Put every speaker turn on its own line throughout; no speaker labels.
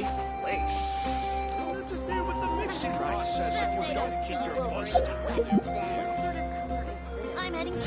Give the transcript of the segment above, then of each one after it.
safe place. What's to do with the mixing process if you don't keep your voice down?
What sort of color is this? I'm heading.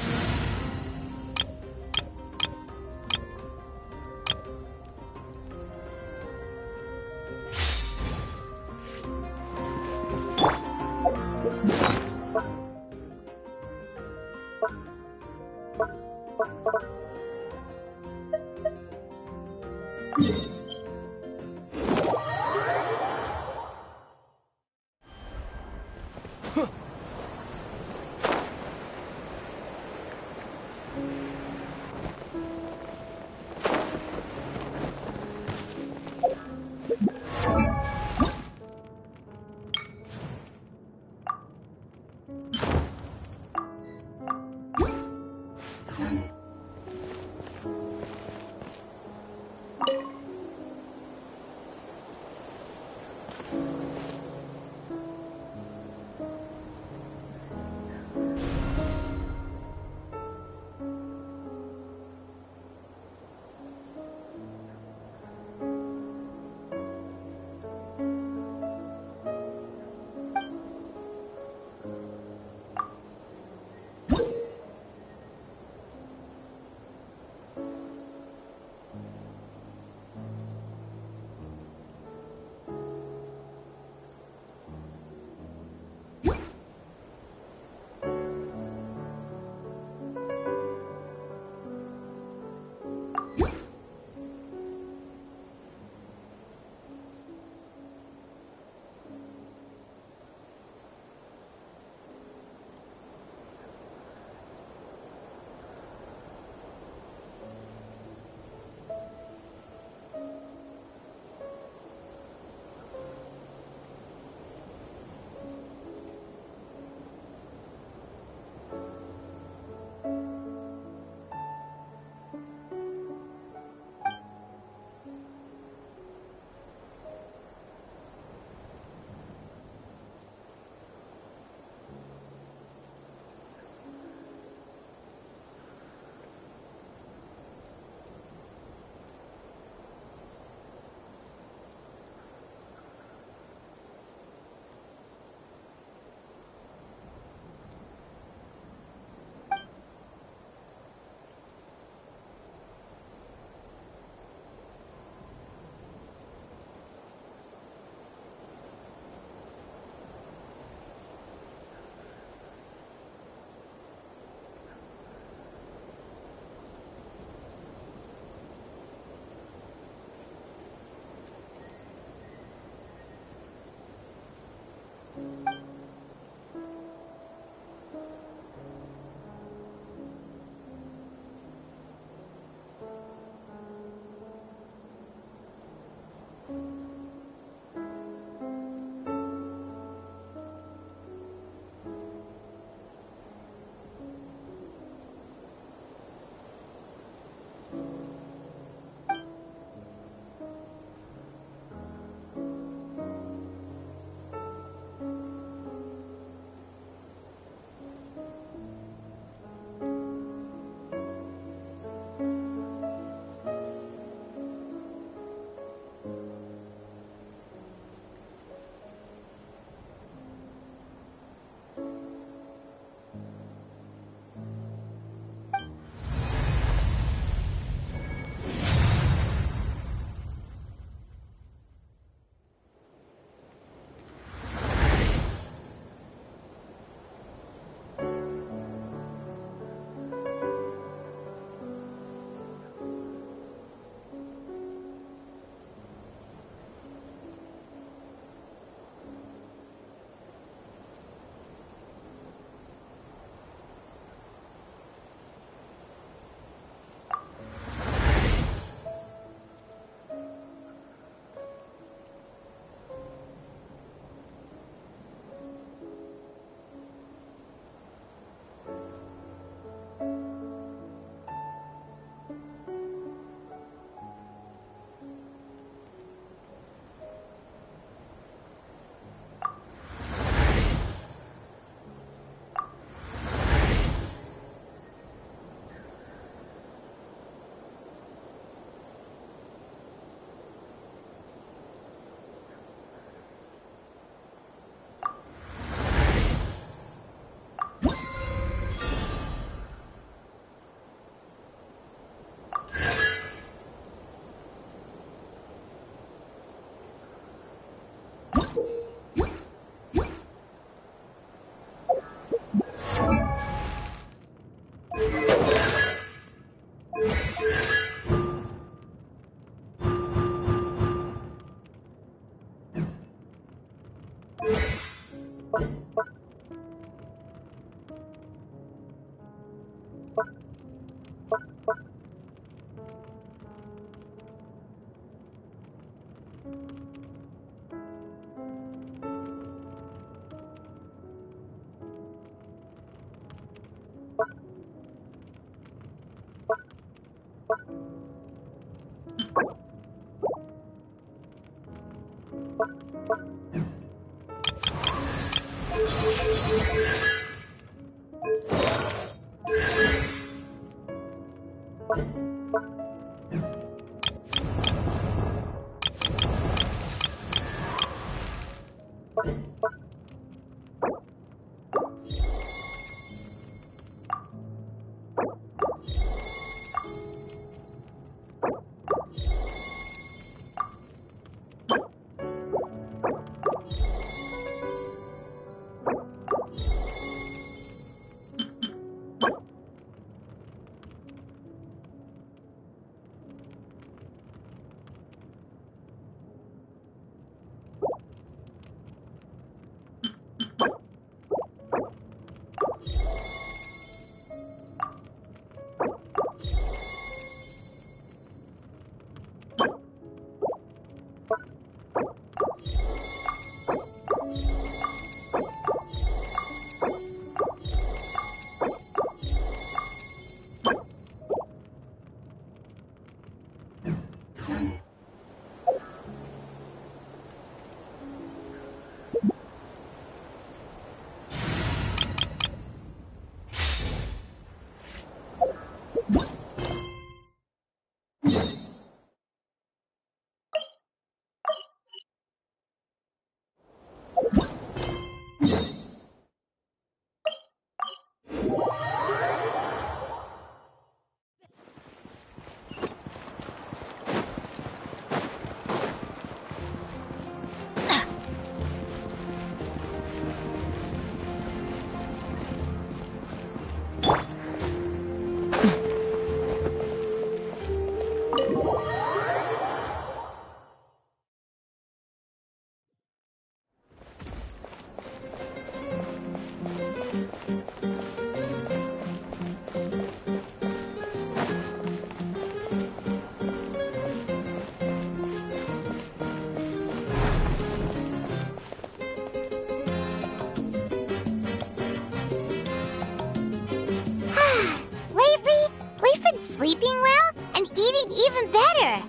Sleeping well and eating even better.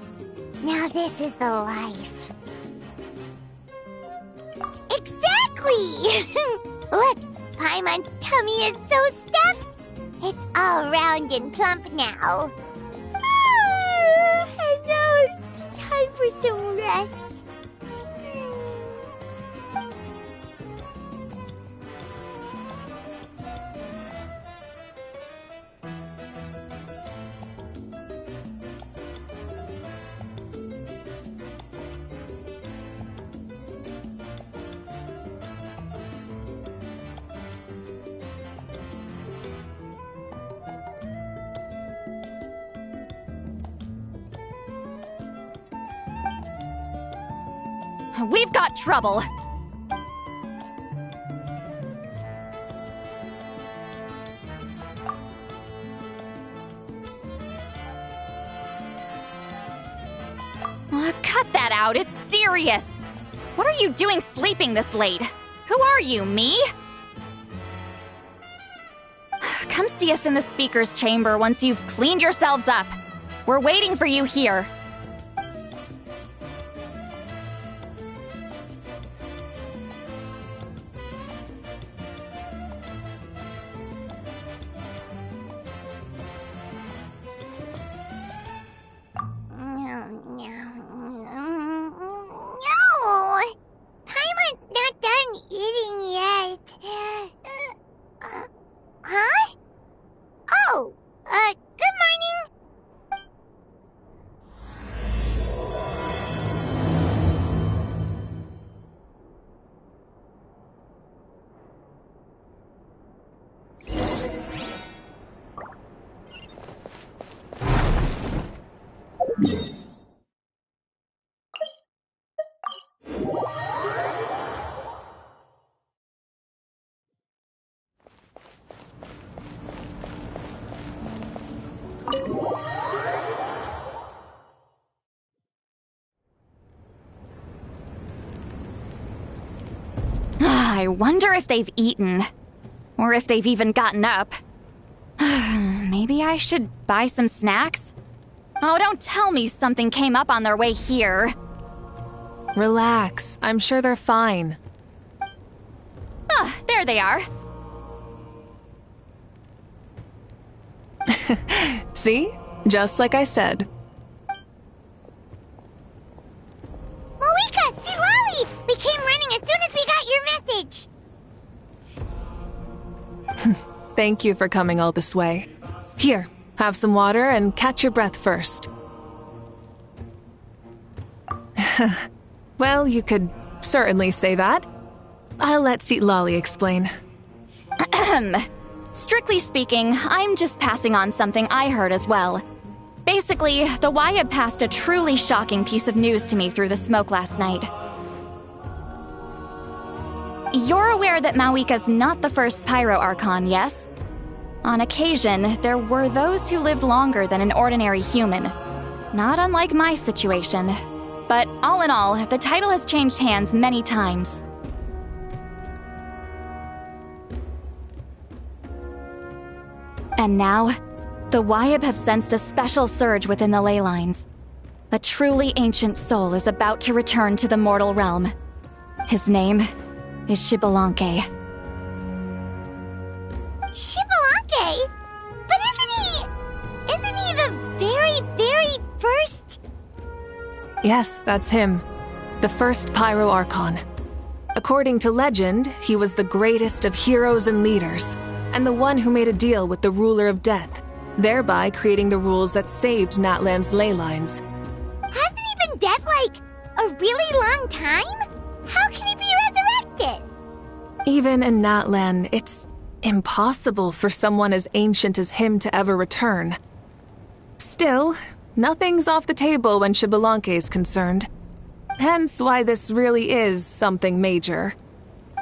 Now this is the life. Exactly! Look, Paimon's tummy is so stuffed. It's all round and plump now. And now it's time for some rest.
We've got trouble. Cut that out, it's serious. What are you doing sleeping this late? Who are you, me? Come see us in the speaker's chamber once you've cleaned yourselves up. We're waiting for you here. I wonder if they've eaten. Or if they've even gotten up. Maybe I should buy some snacks? Oh, don't tell me something came up on their way here.
Relax. I'm sure they're fine.
Ah, there they are.
See? Just like I said.
Moika, see Lolly! We came running as soon as we got your message.
Thank you for coming all this way. Here, have some water and catch your breath first. Well, you could certainly say that. I'll let Lolly explain.
Strictly speaking, I'm just passing on something I heard as well. Basically, the Wyab passed a truly shocking piece of news to me through the smoke last night. You're aware that Mawika's not the first Pyro Archon, yes? On occasion, there were those who lived longer than an ordinary human. Not unlike my situation. But all in all, the title has changed hands many times. And now, the Wyab have sensed a special surge within the ley lines. A truly ancient soul is about to return to the mortal realm. His name is Xbalanque.
Xbalanque? But isn't he the very, very first?
Yes, that's him. The first Pyro Archon. According to legend, he was the greatest of heroes and leaders, and the one who made a deal with the ruler of death, thereby creating the rules that saved Natlan's ley lines.
Hasn't he been dead like a really long time? How can he be resurrected?
Even in Natlan, it's impossible for someone as ancient as him to ever return. Still, nothing's off the table when Xbalanque is concerned. Hence why this really is something major.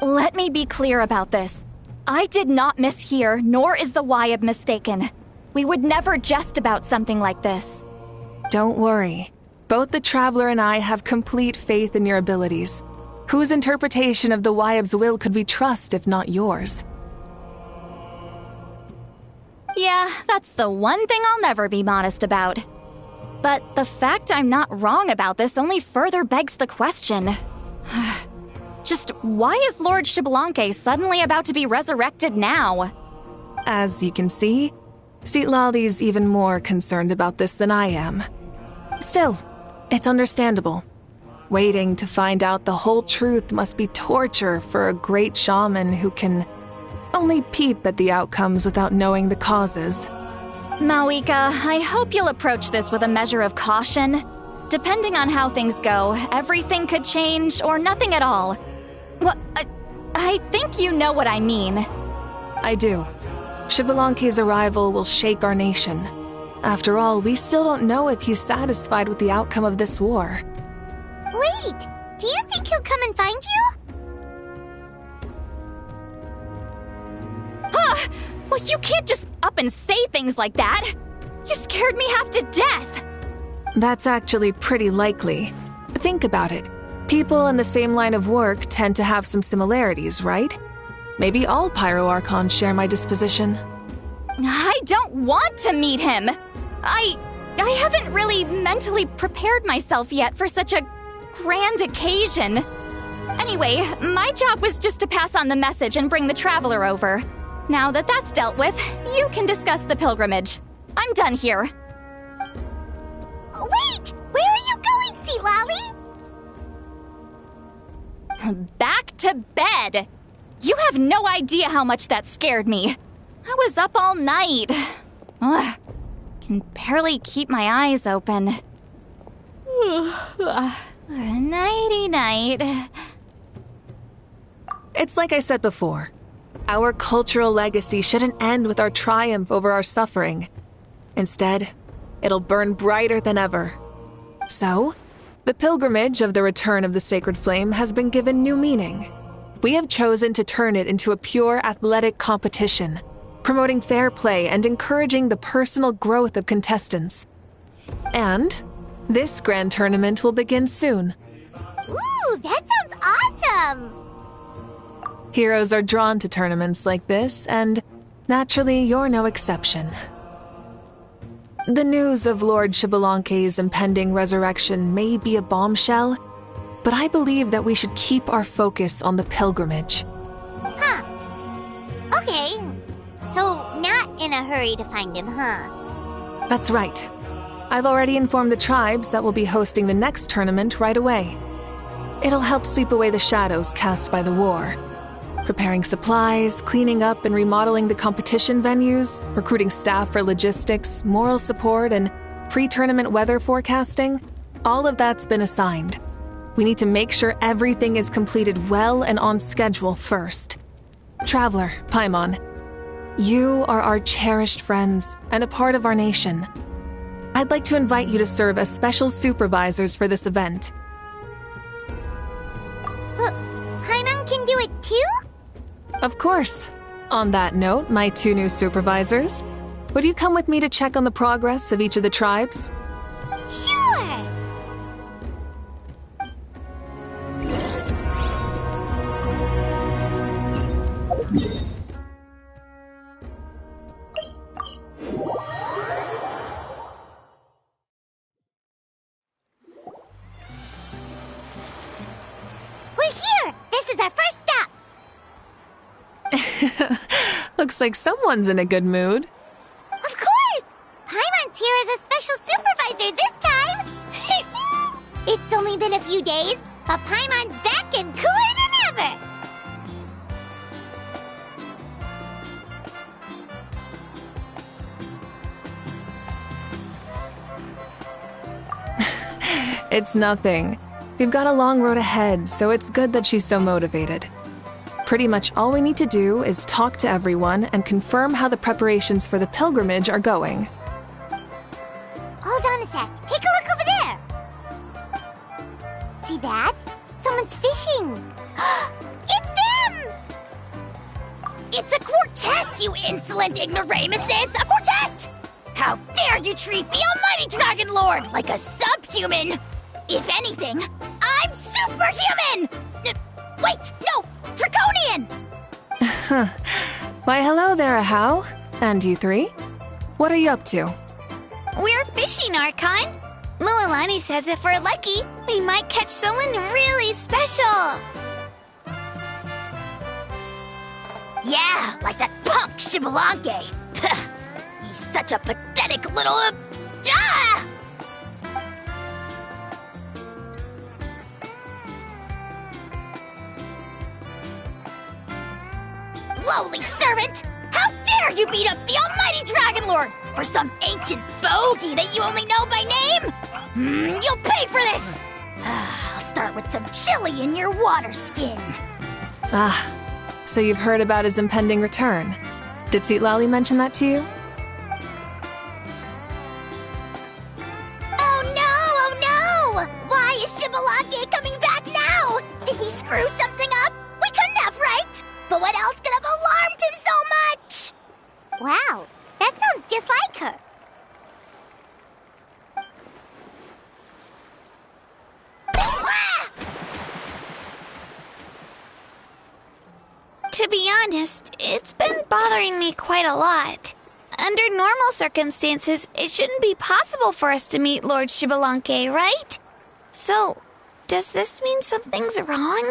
Let me be clear about this. I did not mishear, nor is the Wyab mistaken. We would never jest about something like this.
Don't worry. Both the Traveler and I have complete faith in your abilities. Whose interpretation of the Wyab's will could we trust if not yours?
Yeah, that's the one thing I'll never be modest about. But the fact I'm not wrong about this only further begs the question. Just why is Lord Xbalanque suddenly about to be resurrected now?
As you can see, Lolly's even more concerned about this than I am. Still, it's understandable. Waiting to find out the whole truth must be torture for a great shaman who can only peep at the outcomes without knowing the causes.
Mawika, I hope you'll approach this with a measure of caution. Depending on how things go, everything could change or nothing at all. Well, I think you know what I mean.
I do. Xbalanque's arrival will shake our nation. After all, we still don't know if he's satisfied with the outcome of this war.
Wait, do you think he'll come and find you?
Huh! Well, you can't just up and say things like that! You scared me half to death!
That's actually pretty likely. Think about it. People in the same line of work tend to have some similarities, right? Maybe all Pyro Archons share my disposition.
I don't want to meet him! I haven't really mentally prepared myself yet for such a grand occasion. Anyway, my job was just to pass on the message and bring the Traveler over. Now that that's dealt with, you can discuss the pilgrimage. I'm done here.
Wait! Where are you going, Sea Lolly?
Back to bed! You have no idea how much that scared me. I was up all night. Ugh, can barely keep my eyes open. Nighty-night.
It's like I said before. Our cultural legacy shouldn't end with our triumph over our suffering. Instead, it'll burn brighter than ever. So, the pilgrimage of the return of the sacred flame has been given new meaning. We have chosen to turn it into a pure athletic competition, promoting fair play and encouraging the personal growth of contestants. And this grand tournament will begin soon.
Ooh, that sounds awesome!
Heroes are drawn to tournaments like this, and naturally, you're no exception. The news of Lord Xbalanque's impending resurrection may be a bombshell, but I believe that we should keep our focus on the pilgrimage.
Huh. Okay. So, not in a hurry to find him, huh?
That's right. I've already informed the tribes that we'll be hosting the next tournament right away. It'll help sweep away the shadows cast by the war. Preparing supplies, cleaning up and remodeling the competition venues, recruiting staff for logistics, moral support, and pre-tournament weather forecasting, all of that's been assigned. We need to make sure everything is completed well and on schedule first. Traveler, Paimon, you are our cherished friends and a part of our nation. I'd like to invite you to serve as special supervisors for this event.
Paimon can do it too?
Of course. On that note, my 2 new supervisors, would you come with me to check on the progress of each of the tribes?
Sure! We're here! This is our first stop!
Looks like someone's in a good mood.
Of course! Paimon's here as a special supervisor this time! It's only been a few days, but Paimon's back and cooler than ever!
It's nothing. We've got a long road ahead, so it's good that she's so motivated. Pretty much all we need to do is talk to everyone and confirm how the preparations for the pilgrimage are going.
Hold on a sec. Take a look over there. See that? Someone's fishing. It's them!
It's a quartet, you insolent ignoramuses! A quartet! How dare you treat the almighty Dragon Lord like a subhuman! If anything, I'm superhuman! Wait, no! Draconian!
Why, hello there, Ahau. And you 3? What are you up to?
We're fishing, Archon. Mualani says if we're lucky, we might catch someone really special. Yeah, like that punk Shibalanke. He's such a pathetic little... ah! Lowly servant! How dare you beat up the almighty Dragon Lord for some ancient bogey that you only know by name? You'll pay for this! I'll start with some chili in your water skin.
Ah, so you've heard about his impending return. Did Lali mention that to you?
Oh no! Why is Shibalake coming back now? Did he screw something up? We couldn't have, right? But what else could have alarmed him so much?
Wow, that sounds just like her.
Ah! To be honest, it's been bothering me quite a lot. Under normal circumstances, it shouldn't be possible for us to meet Lord Shibalanke, right? So, does this mean something's wrong?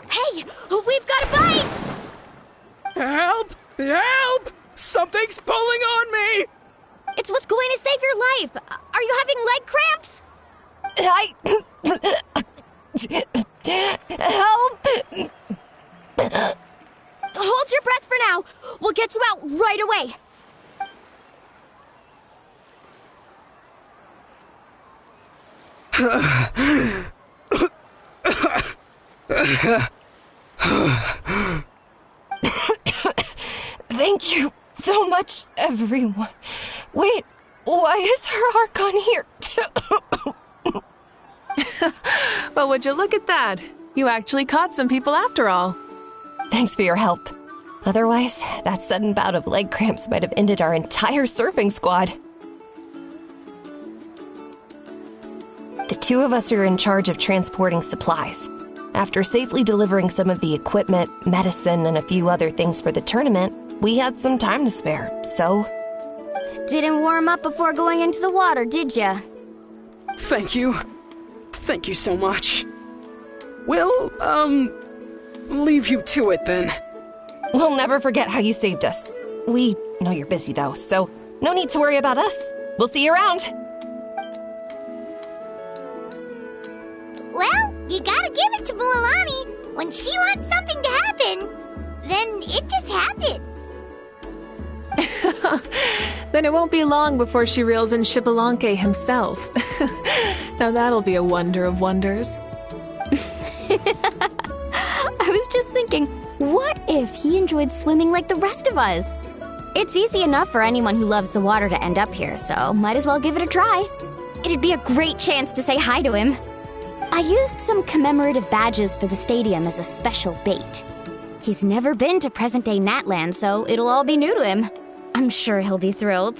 Hey, we've got a bite!
Help! Help! Something's pulling on me!
It's what's going to save your life. Are you having leg cramps? Help! Hold your breath for now. We'll get you out right away.
Thank you so much, everyone. Wait, why is her Archon here?
Well, would you look at that? You actually caught some people after all.
Thanks for your help. Otherwise, that sudden bout of leg cramps might have ended our entire surfing squad. The 2 of us are in charge of transporting supplies. After safely delivering some of the equipment, medicine, and a few other things for the tournament, we had some time to spare, so...
Didn't warm up before going into the water, did ya?
Thank you. Thank you so much. We'll, leave you to it then.
We'll never forget how you saved us. We know you're busy though, so no need to worry about us. We'll see you around.
Well, you gotta give it to Mualani. When she wants something to happen, then it just happens.
Then it won't be long before she reels in Xbalanque himself. Now that'll be a wonder of wonders.
I was just thinking, what if he enjoyed swimming like the rest of us? It's easy enough for anyone who loves the water to end up here, so might as well give it a try. It'd be a great chance to say hi to him. I used some commemorative badges for the stadium as a special bait. He's never been to present-day Natland, so it'll all be new to him. I'm sure he'll be thrilled.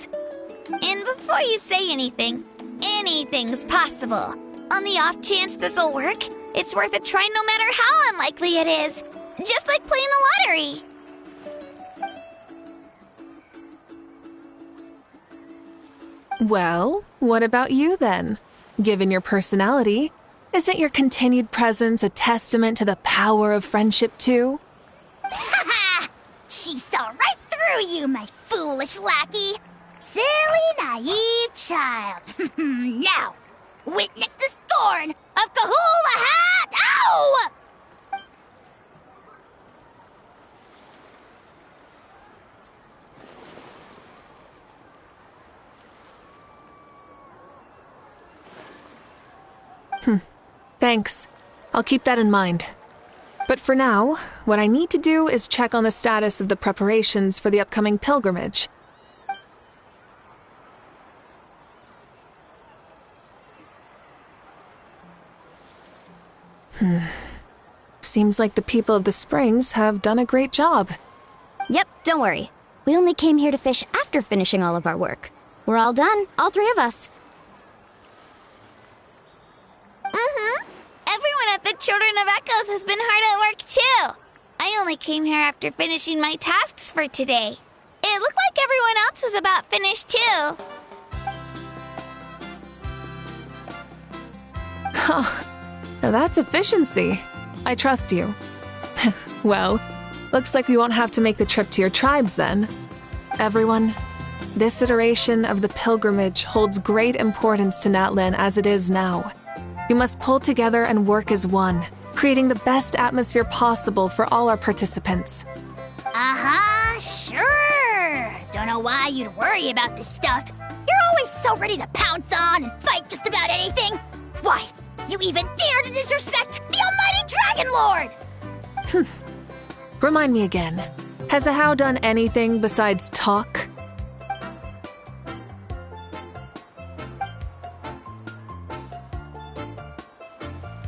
And before you say anything, anything's possible. On the off chance this'll work, it's worth a try no matter how unlikely it is. Just like playing the lottery.
Well, what about you then? Given your personality, isn't your continued presence a testament to the power of friendship too?
Ha ha! She saw right through you, my foolish lackey. Silly, naive child. Now, witness the scorn of Kahula Hat! Ow!
Thanks. I'll keep that in mind. But for now, what I need to do is check on the status of the preparations for the upcoming pilgrimage. Seems like the people of the Springs have done a great job.
Yep, don't worry. We only came here to fish after finishing all of our work. We're all done, all three of us.
Everyone at the Children of Echoes has been hard at work too. I only came here after finishing my tasks for today. It looked like everyone else was about finished too.
Now that's efficiency. I trust you. Well, looks like we won't have to make the trip to your tribes then. Everyone, this iteration of the pilgrimage holds great importance to Natlan as it is now. We must pull together and work as one, creating the best atmosphere possible for all our participants.
Sure. Don't know why you'd worry about this stuff. You're always so ready to pounce on and fight just about anything. Why, you even dare to disrespect the almighty Dragon Lord!
Remind me again, has Ahau done anything besides talk?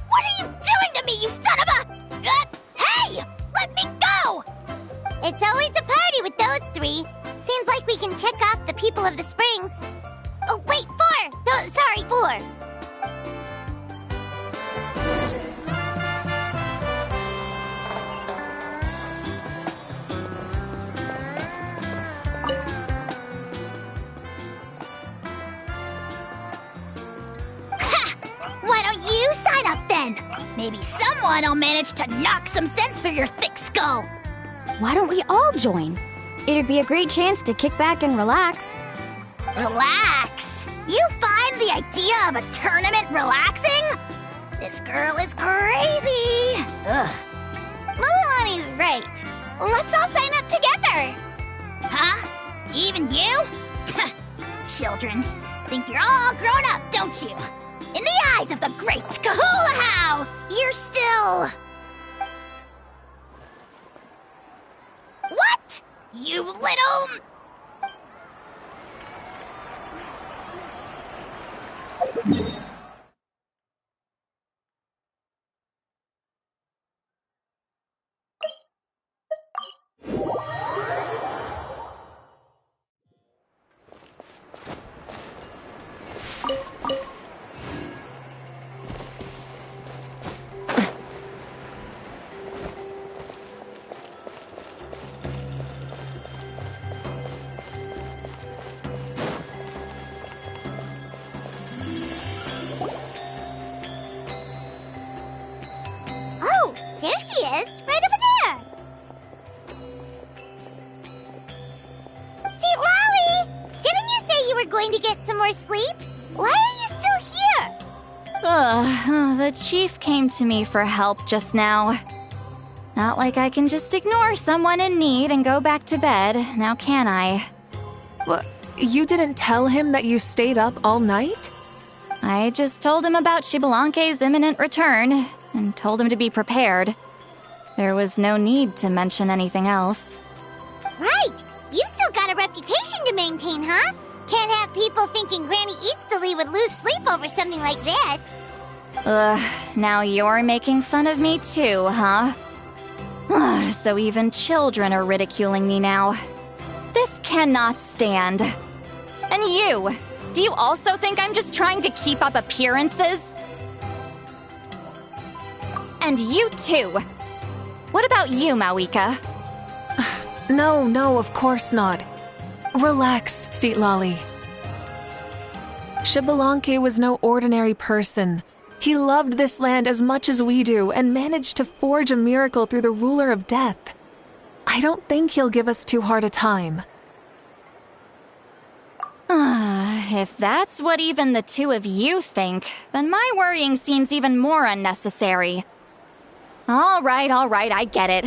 What are you doing to me, you son of a... hey! Let me go!
It's always a party with those three. Seems like we can check off the people of the Springs. Oh, wait, 4! No, sorry, 4.
Why don't you sign up then? Maybe someone will manage to knock some sense through your thick skull. Why don't we all join? It'd be a great chance to kick back and relax. Relax? You find the idea of a tournament relaxing? This girl is crazy. Ugh.
Mualani's right. Let's all sign up together.
Huh? Even you? Children, think you're all grown up, don't you? In the eyes of the great Kahula, you're still... What? You little...
is, right over there. See, Lolly, didn't you say you were going to get some more sleep? Why are you still here?
The chief came to me for help just now. Not like I can just ignore someone in need and go back to bed, now can I?
What? You didn't tell him that you stayed up all night?
I just told him about Xbalanque's imminent return, and told him to be prepared. There was no need to mention anything else.
Right! You've still got a reputation to maintain, huh? Can't have people thinking Granny Eatsterly would lose sleep over something like this.
Now you're making fun of me too, huh? So even children are ridiculing me now. This cannot stand. And you! Do you also think I'm just trying to keep up appearances? And you too! What about you, Mawika?
No, of course not. Relax, Seatlolly. Xbalanque was no ordinary person. He loved this land as much as we do and managed to forge a miracle through the ruler of death. I don't think he'll give us too hard a time.
If that's what even the two of you think, then my worrying seems even more unnecessary. All right, I get it.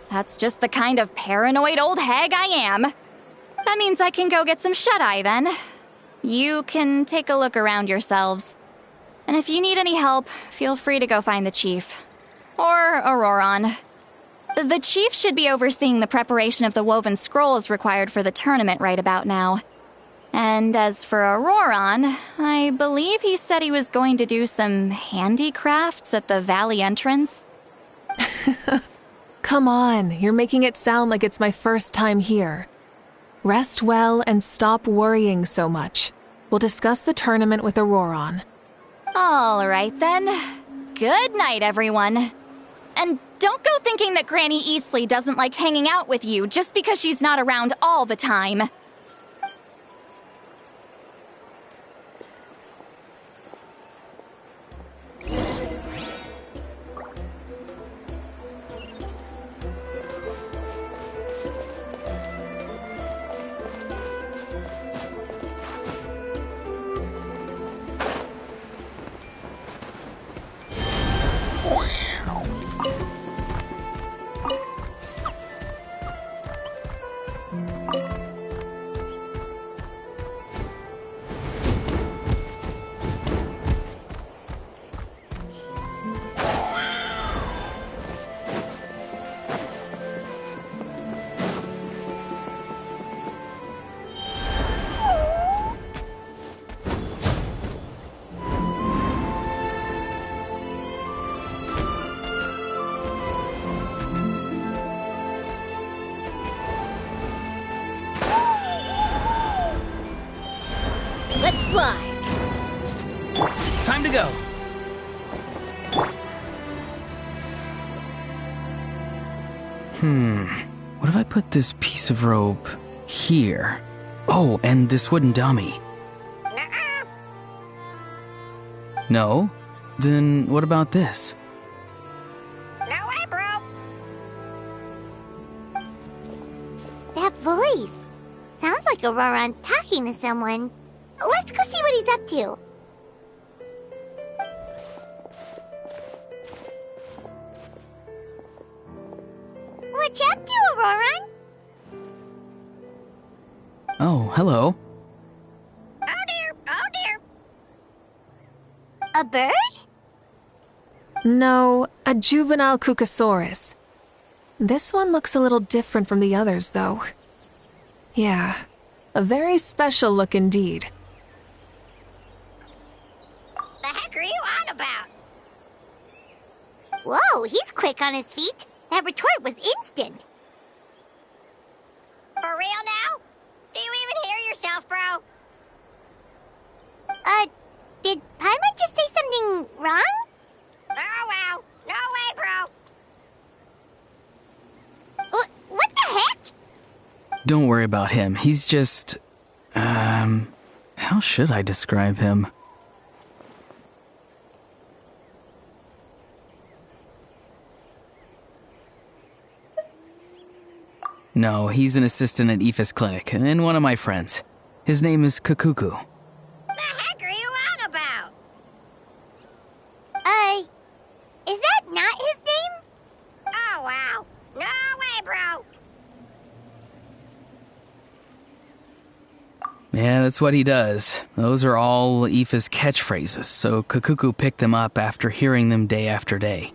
That's just the kind of paranoid old hag I am. That means I can go get some shut-eye then. You can take a look around yourselves. And if you need any help, feel free to go find the chief. Or Auroron. The chief should be overseeing the preparation of the woven scrolls required for the tournament right about now. And as for Auroron, I believe he said he was going to do some handicrafts at the valley entrance.
Come on, you're making it sound like it's my first time here. Rest well and stop worrying so much. We'll discuss the tournament with Auroron.
All right then. Good night, everyone. And don't go thinking that Granny Eastly doesn't like hanging out with you just because she's not around all the time.
Let's fly!
Time to go. What if I put this piece of rope here? Oh, and this wooden dummy.
Nuh-uh.
No? Then what about this?
No way, bro!
That voice. Sounds like Auroron's talking to someone. Let's go see what he's up to. What you up to, Auroron?
Oh, hello.
Oh dear, oh dear.
A bird?
No, a juvenile Cucosaurus. This one looks a little different from the others, though. Yeah, a very special look indeed.
The heck are you on about?
Whoa, he's quick on his feet. That retort was instant.
For real now? Do you even hear yourself, bro?
Did Paimon just say something wrong?
Oh wow, no way, bro!
What the heck?
Don't worry about him. He's just... how should I describe him? No, he's an assistant at Aoife's clinic, and one of my friends. His name is Kakuku.
The heck are you on about?
Is that not his name?
Oh, wow. No way, bro.
Yeah, that's what he does. Those are all Aoife's catchphrases, so Kakuku picked them up after hearing them day after day.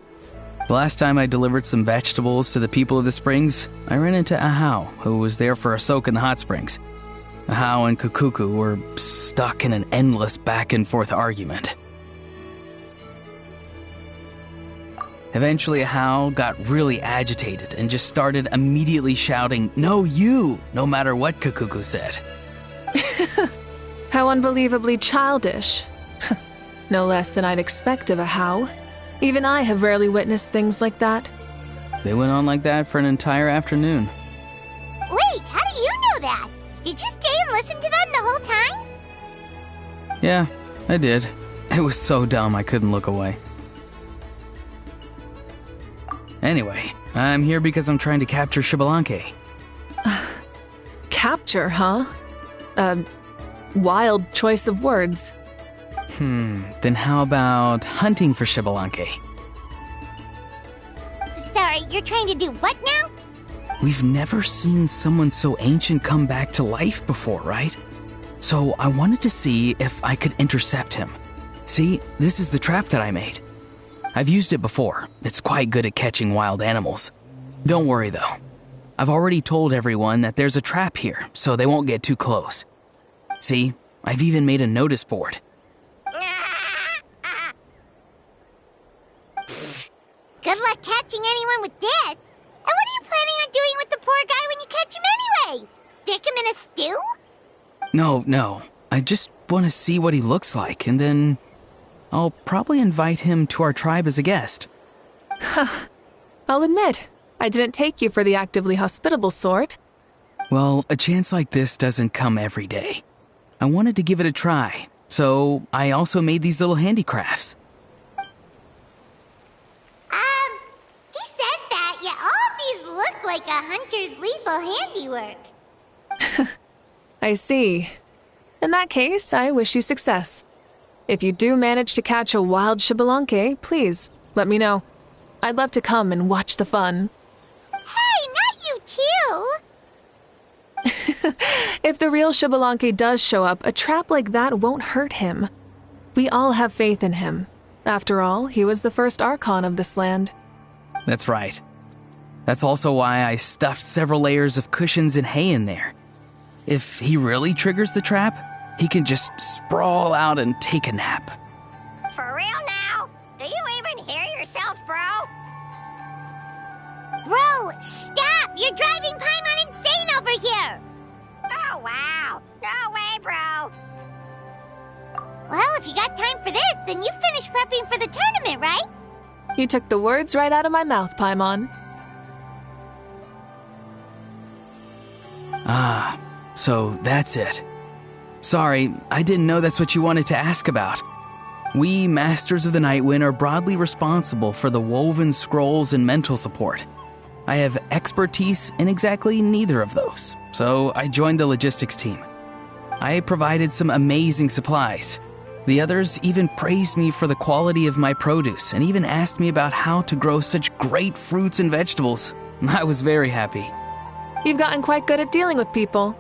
The last time I delivered some vegetables to the people of the springs, I ran into Ahau, who was there for a soak in the hot springs. Ahau and Kakuku were stuck in an endless back-and-forth argument. Eventually, Ahau got really agitated and just started immediately shouting, "No, you!" no matter what Kakuku said.
How unbelievably childish. No less than I'd expect of a How. Even I have rarely witnessed things like that.
They went on like that for an entire afternoon.
Wait, how do you know that? Did you stay and listen to them the whole time?
Yeah, I did. It was so dumb I couldn't look away. Anyway, I'm here because I'm trying to capture Xbalanque.
Capture, huh? Wild choice of words.
Then how about hunting for Xbalanque?
Sorry, you're trying to do what now?
We've never seen someone so ancient come back to life before, right? So I wanted to see if I could intercept him. See, this is the trap that I made. I've used it before. It's quite good at catching wild animals. Don't worry though. I've already told everyone that there's a trap here, so they won't get too close. See, I've even made a notice board.
Good luck catching anyone with this. And what are you planning on doing with the poor guy when you catch him anyways? Stick him in a stew?
No. I just want to see what he looks like, and then I'll probably invite him to our tribe as a guest.
I'll admit, I didn't take you for the actively hospitable sort.
Well, a chance like this doesn't come every day. I wanted to give it a try, so I also made these little handicrafts.
He says that, yet all of these look like a hunter's lethal handiwork.
I see. In that case, I wish you success. If you do manage to catch a wild Xbalanque, please, let me know. I'd love to come and watch the fun.
Hey, not you too!
If the real Xbalanque does show up, a trap like that won't hurt him. We all have faith in him. After all, he was the first Archon of this land.
That's right. That's also why I stuffed several layers of cushions and hay in there. If he really triggers the trap, he can just sprawl out and take a nap.
For real now? Do you even hear yourself, bro?
Bro, stop! You're driving Paimon insane over here!
Oh, wow. No way, bro.
Well, if you got time for this, then you finished prepping for the tournament, right?
You took the words right out of my mouth, Paimon.
Ah, so that's it. Sorry, I didn't know that's what you wanted to ask about. We, Masters of the Nightwind, are broadly responsible for the woven scrolls and mental support. I have expertise in exactly neither of those, so I joined the logistics team. I provided some amazing supplies. The others even praised me for the quality of my produce and even asked me about how to grow such great fruits and vegetables. I was very happy.
You've gotten quite good at dealing with people.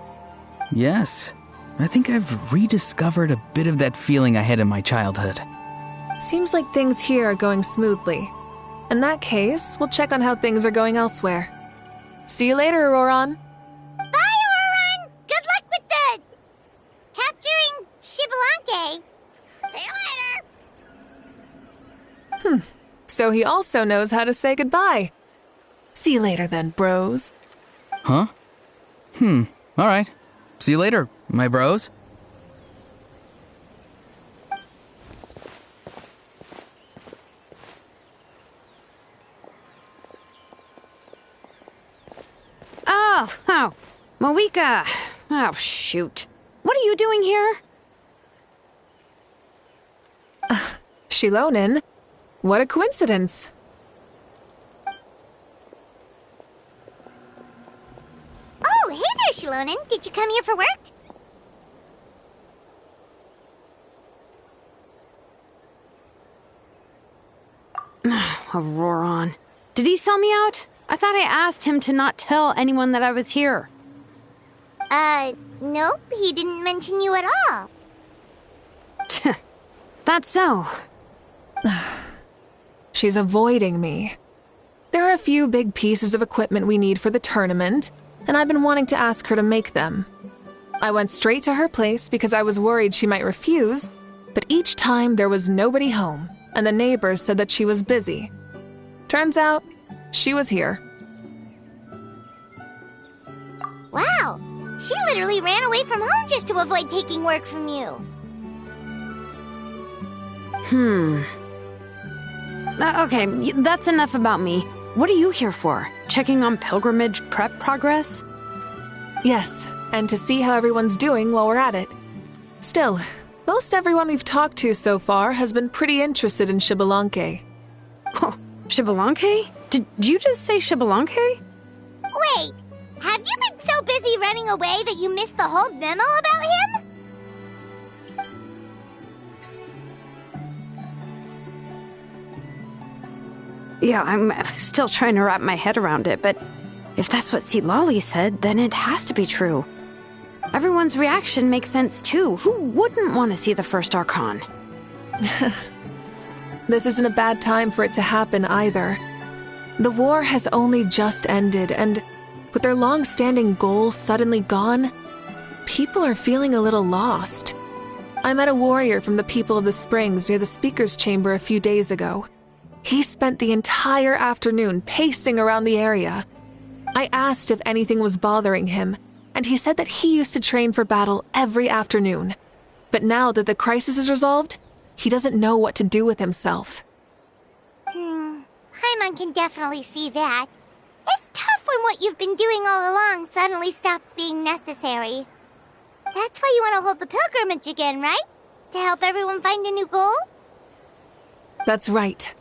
Yes, I think I've rediscovered a bit of that feeling I had in my childhood.
Seems like things here are going smoothly. In that case, we'll check on how things are going elsewhere. See you later, Auroran.
Bye, Auroran! Good luck with the... capturing Xbalanque.
See you later.
So he also knows how to say goodbye. See you later then, bros.
Huh? Alright. See you later, my bros.
Oh, Moika. Oh, shoot. What are you doing here?
Shilonin? What a coincidence.
Shilonen. Did you come here for work?
Auroron. Did he sell me out? I thought I asked him to not tell anyone that I was here.
Nope. He didn't mention you at all.
That's so.
She's avoiding me. There are a few big pieces of equipment we need for the tournament, and I've been wanting to ask her to make them. I went straight to her place because I was worried she might refuse, but each time there was nobody home, and the neighbors said that she was busy. Turns out, she was here.
Wow. She literally ran away from home just to avoid taking work from you.
Okay, that's enough about me. What are you here for? Checking on pilgrimage prep progress?
Yes, and to see how everyone's doing while we're at it. Still, most everyone we've talked to so far has been pretty interested in Xbalanque.
Oh, Xbalanque? Did you just say Xbalanque?
Wait, have you been so busy running away that you missed the whole memo about him?
Yeah, I'm still trying to wrap my head around it, but if that's what Lolly said, then it has to be true. Everyone's reaction makes sense too. Who wouldn't want to see the first Archon?
This isn't a bad time for it to happen either. The war has only just ended, and with their long-standing goal suddenly gone, people are feeling a little lost. I met a warrior from the People of the Springs near the Speaker's Chamber a few days ago. He spent the entire afternoon pacing around the area. I asked if anything was bothering him, and he said that he used to train for battle every afternoon. But now that the crisis is resolved, he doesn't know what to do with himself.
Paimon can definitely see that. It's tough when what you've been doing all along suddenly stops being necessary. That's why you want to hold the pilgrimage again, right? To help everyone find a new goal?
That's right.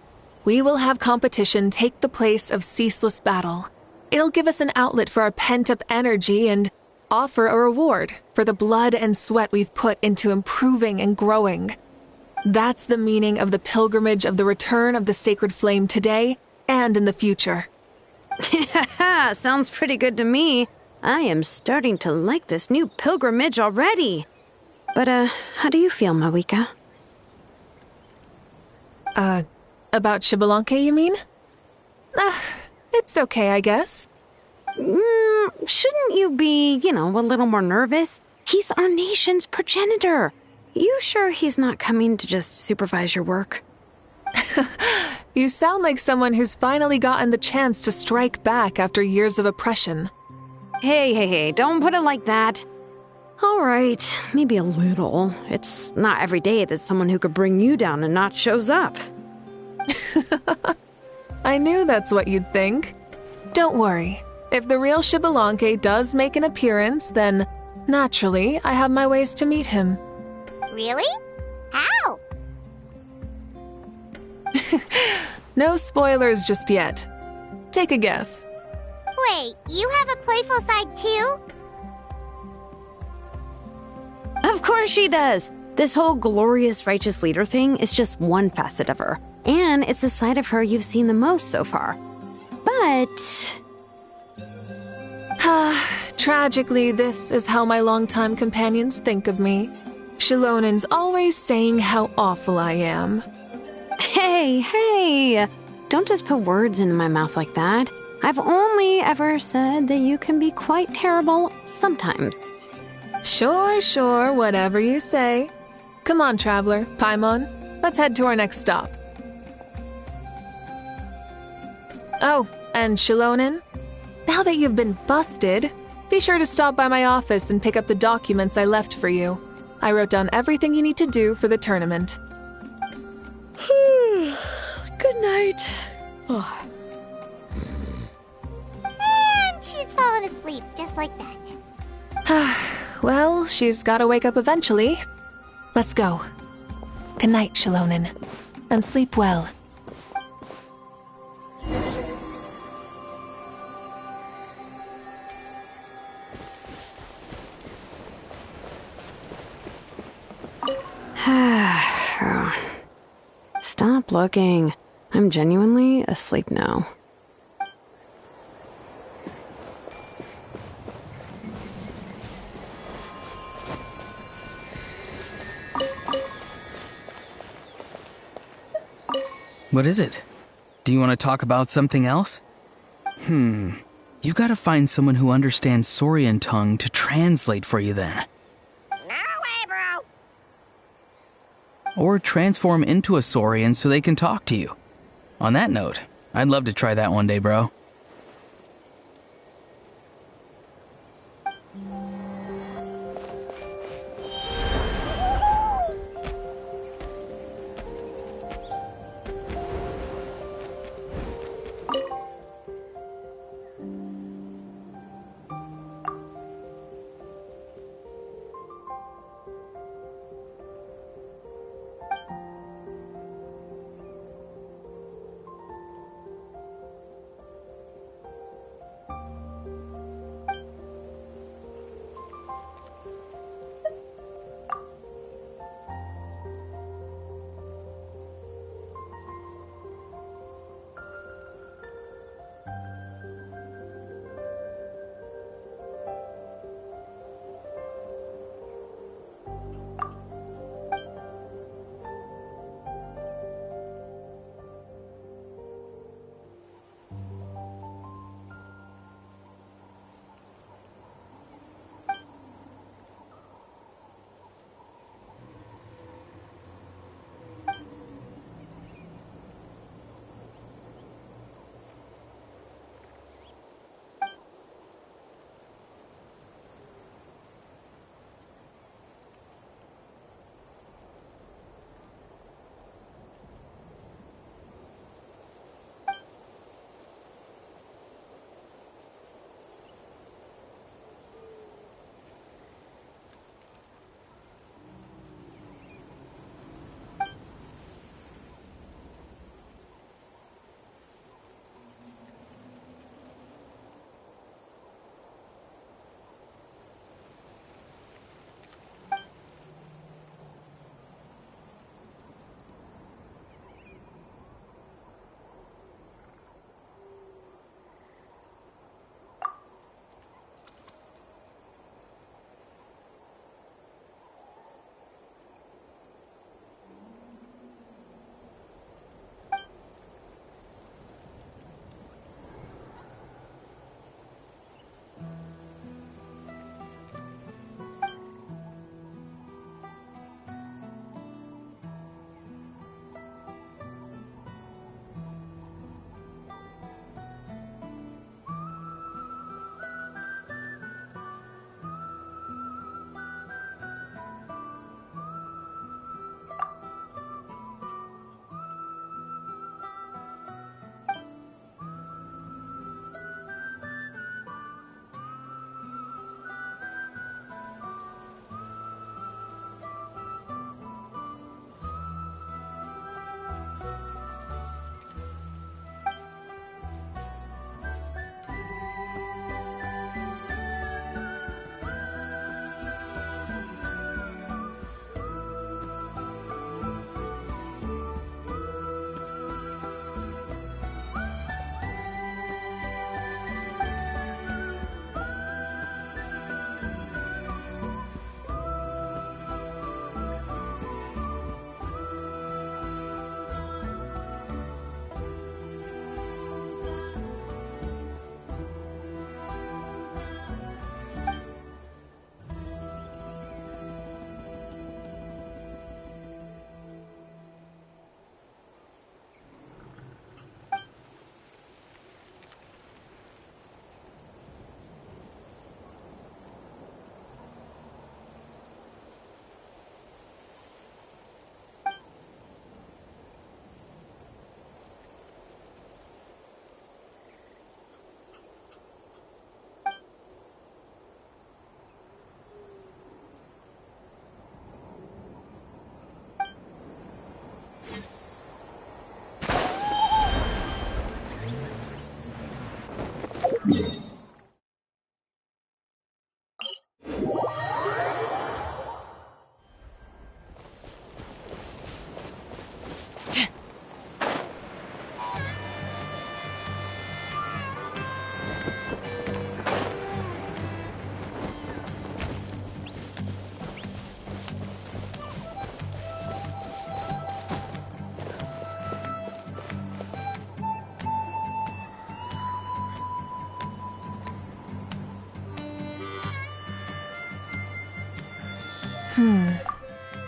We will have competition take the place of ceaseless battle. It'll give us an outlet for our pent-up energy and offer a reward for the blood and sweat we've put into improving and growing. That's the meaning of the pilgrimage of the return of the sacred flame today and in the future.
Sounds pretty good to me. I am starting to like this new pilgrimage already. But, how do you feel, Mawika?
About Xbalanque, you mean? It's okay, I guess.
Shouldn't you be, a little more nervous? He's our nation's progenitor. You sure he's not coming to just supervise your work?
You sound like someone who's finally gotten the chance to strike back after years of oppression.
Hey, don't put it like that. All right, maybe a little. It's not every day that someone who could bring you down a notch shows up.
I knew that's what you'd think. Don't worry. If the real Xbalanque does make an appearance, then naturally I have my ways to meet him.
Really? How?
No spoilers just yet. Take a guess.
Wait, you have a playful side too?
Of course she does. This whole glorious righteous leader thing is just one facet of her. And it's the side of her you've seen the most so far. But...
Tragically, this is how my longtime companions think of me. Shilonen's always saying how awful I am.
Hey, don't just put words into my mouth like that. I've only ever said that you can be quite terrible sometimes.
Sure, whatever you say. Come on, Traveler, Paimon, let's head to our next stop. Oh, and Shilonen, now that you've been busted, be sure to stop by my office and pick up the documents I left for you. I wrote down everything you need to do for the tournament.
Good night.
And she's fallen asleep just like that.
Well, she's gotta wake up eventually. Let's go. Good night, Shilonen, and sleep well.
Stop looking. I'm genuinely asleep now.
What is it? Do you want to talk about something else? You gotta find someone who understands Saurian tongue to translate for you then.
No way, bro.
Or transform into a Saurian so they can talk to you. On that note, I'd love to try that one day, bro.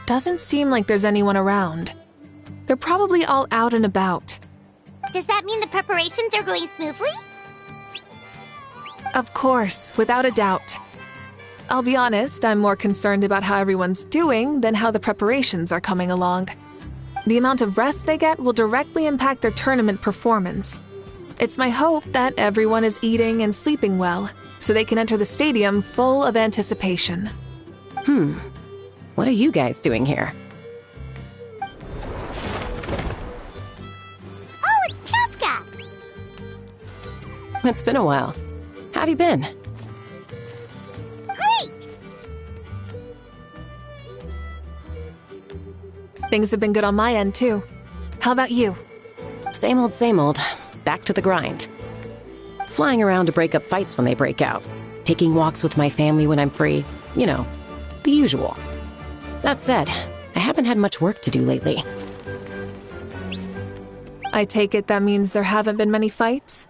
Doesn't seem like there's anyone around. They're probably all out and about.
Does that mean the preparations are going smoothly?
Of course, without a doubt. I'll be honest, I'm more concerned about how everyone's doing than how the preparations are coming along. The amount of rest they get will directly impact their tournament performance. It's my hope that everyone is eating and sleeping well, so they can enter the stadium full of anticipation.
What are you guys doing here?
Oh, it's Cheska!
It's been a while. How have you been?
Great!
Things have been good on my end, too. How about you?
Same old, same old. Back to the grind. Flying around to break up fights when they break out. Taking walks with my family when I'm free. You know, the usual. That said, I haven't had much work to do lately.
I take it that means there haven't been many fights?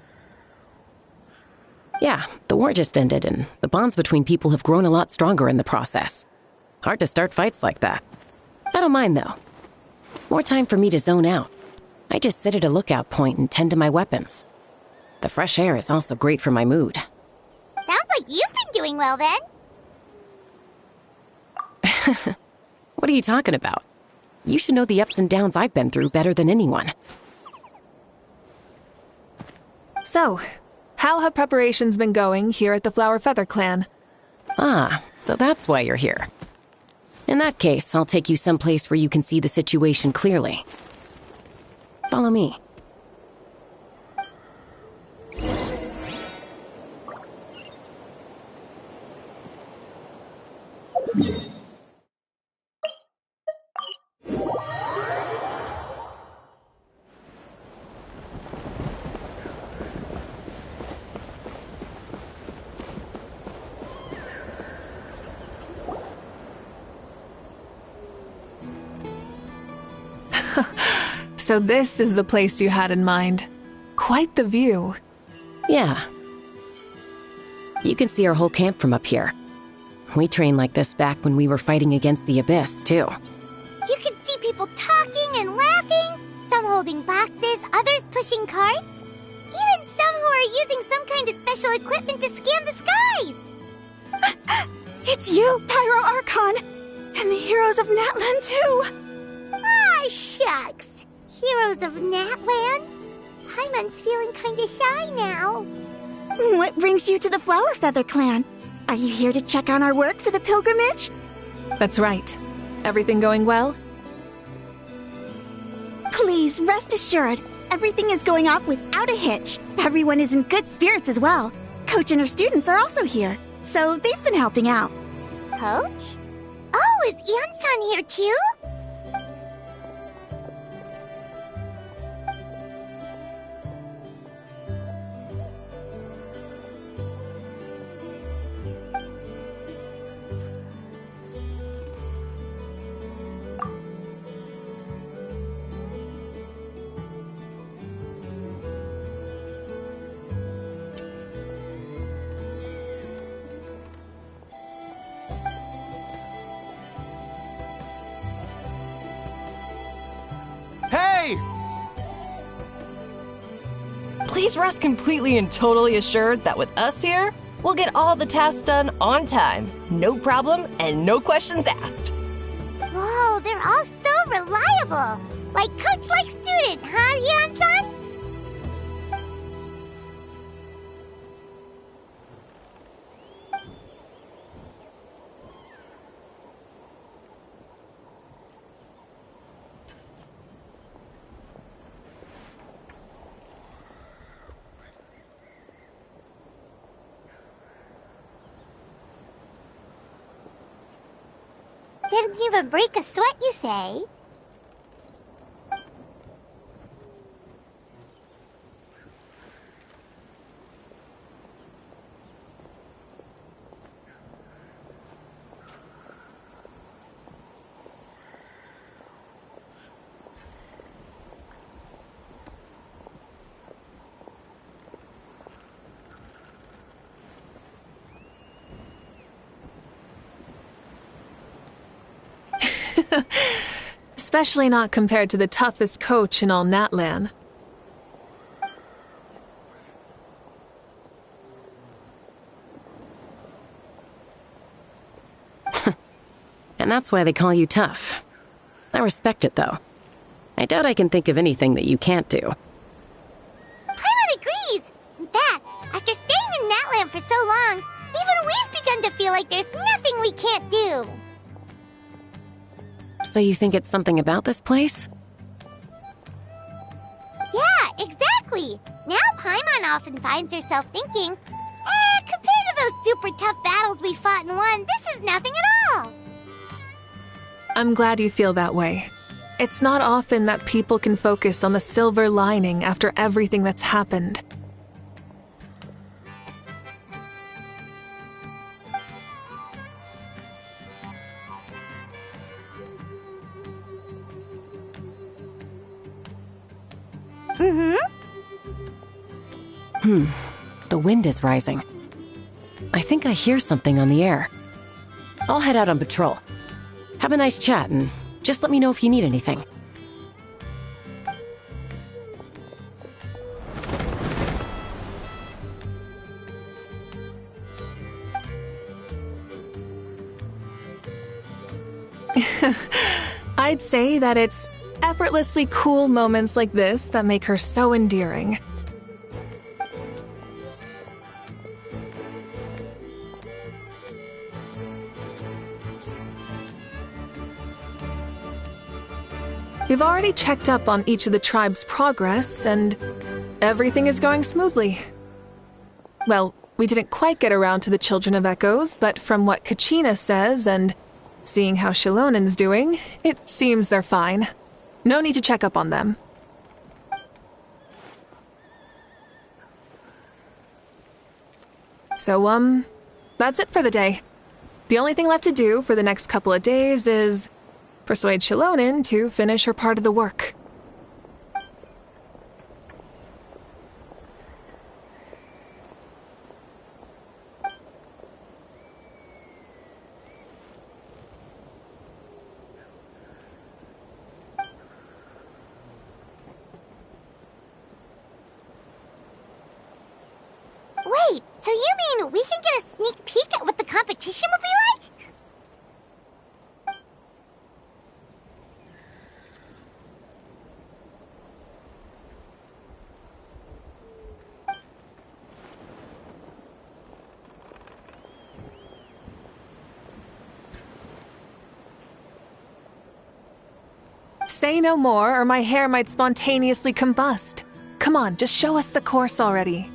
Yeah, the war just ended, and the bonds between people have grown a lot stronger in the process. Hard to start fights like that. I don't mind, though. More time for me to zone out. I just sit at a lookout point and tend to my weapons. The fresh air is also great for my mood.
Sounds like you've been doing well, then.
What are you talking about? You should know the ups and downs I've been through better than anyone.
So, how have preparations been going here at the Flower Feather Clan?
Ah, so that's why you're here. In that case, I'll take you someplace where you can see the situation clearly. Follow me.
So this is the place you had in mind. Quite the view.
Yeah. You can see our whole camp from up here. We trained like this back when we were fighting against the Abyss, too.
You can see people talking and laughing, some holding boxes, others pushing carts. Even some who are using some kind of special equipment to scan the skies.
It's you, Pyro Archon! And the heroes of Natlan, too!
Ah, shucks. Heroes of Natland? Paimon's feeling kinda shy now.
What brings you to the Flower Feather Clan? Are you here to check on our work for the pilgrimage?
That's right. Everything going well?
Please, rest assured, everything is going off without a hitch. Everyone is in good spirits as well. Coach and her students are also here, so they've been helping out.
Coach? Oh, is Ian-san here too?
Please rest completely and totally assured that with us here, we'll get all the tasks done on time. No problem and no questions asked.
Whoa, they're all so reliable. Like coach, like student, huh, Ian-san? Didn't even break a sweat, you say?
Especially not compared to the toughest coach in all Natlan.
And that's why they call you tough. I respect it, though. I doubt I can think of anything that you can't do.
Paimon agrees! In fact, after staying in Natlan for so long, even we've begun to feel like there's nothing we can't do.
So you think it's something about this place?
Yeah, exactly! Now Paimon often finds herself thinking, compared to those super tough battles we fought and won, this is nothing at all!
I'm glad you feel that way. It's not often that people can focus on the silver lining after everything that's happened.
The wind is rising. I think I hear something on the air. I'll head out on patrol. Have a nice chat, and just let me know if you need anything.
I'd say that it's effortlessly cool moments like this that make her so endearing. We've already checked up on each of the tribe's progress, and everything is going smoothly. Well, we didn't quite get around to the Children of Echoes, but from what Kachina says and seeing how Shilonen's doing, it seems they're fine. No need to check up on them. So, that's it for the day. The only thing left to do for the next couple of days is persuade Shilonen to finish her part of the work.
Wait, so you mean we can get a sneak peek at what the competition will be like?
Say no more, or my hair might spontaneously combust. Come on, just show us the course already.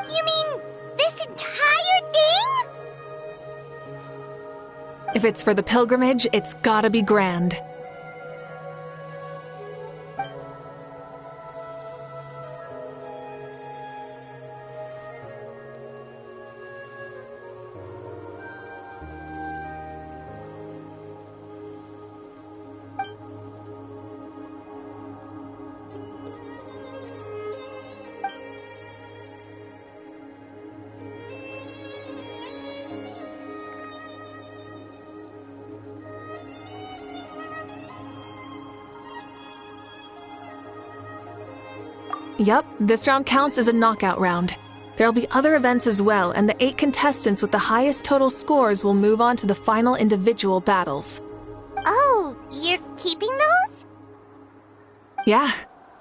You mean this entire thing?
If it's for the pilgrimage, it's gotta be grand. Yup, this round counts as a knockout round. There'll be other events as well, and the 8 contestants with the highest total scores will move on to the final individual battles.
Oh, you're keeping those?
Yeah,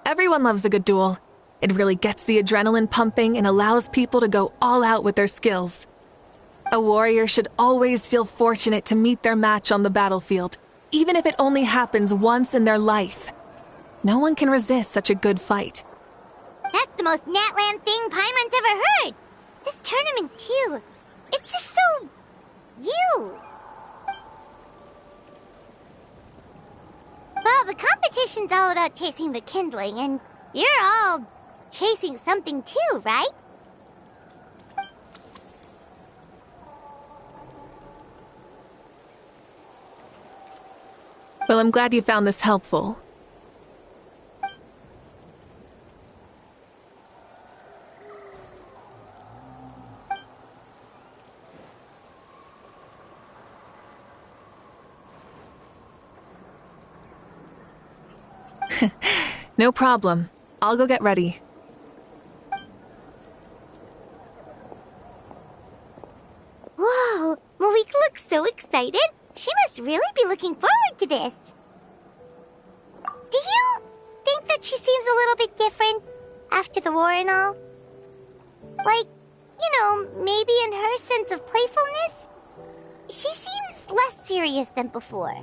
everyone loves a good duel. It really gets the adrenaline pumping and allows people to go all out with their skills. A warrior should always feel fortunate to meet their match on the battlefield, even if it only happens once in their life. No one can resist such a good fight.
That's the most Natland thing Paimon's ever heard. This tournament, too. It's just so... you. Well, the competition's all about chasing the kindling, and you're all chasing something too, right?
Well, I'm glad you found this helpful. No problem. I'll go get ready.
Whoa, Malika looks so excited. She must really be looking forward to this. Do you think that she seems a little bit different after the war and all? Like, maybe in her sense of playfulness? She seems less serious than before.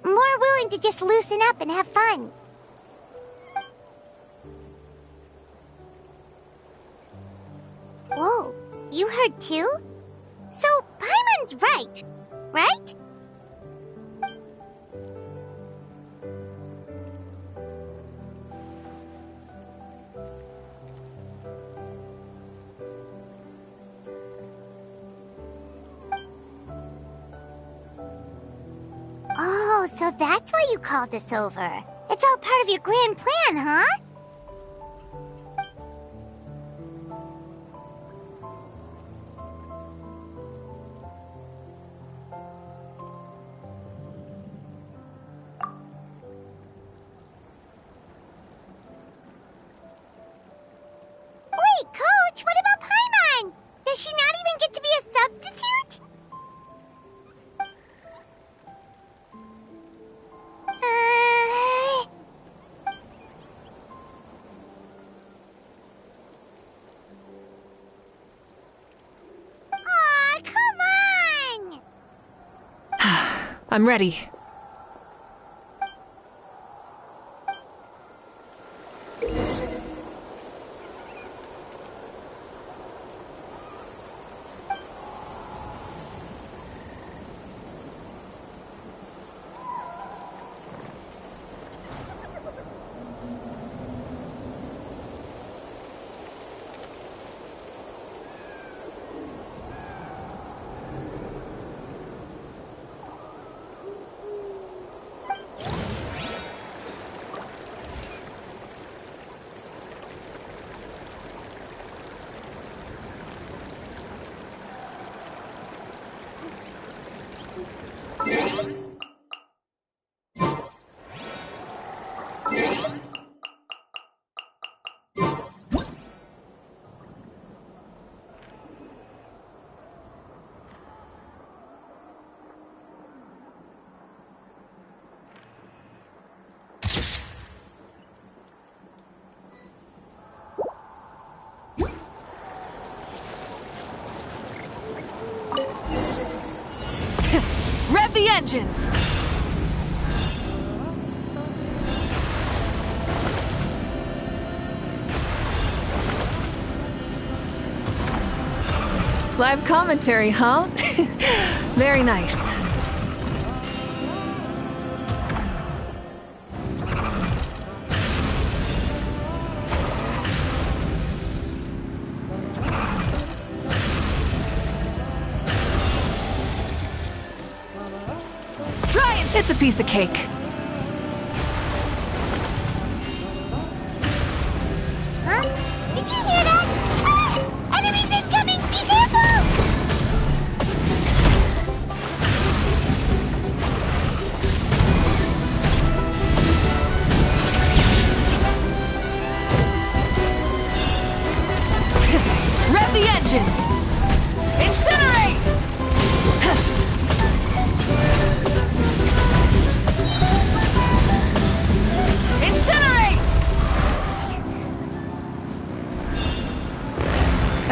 More willing to just loosen up and have fun. Whoa, you heard too? So, Paimon's right, right? Oh, so that's why you called us over. It's all part of your grand plan, huh? Wait, Coach, what about Paimon? Does she not even get to be a substitute? Aw, come on!
I'm ready. Rev the engines! Live commentary, huh? Very nice. It's a piece of cake.
Huh? Did you hear that? Ah! Enemies incoming! Be careful!
Rev the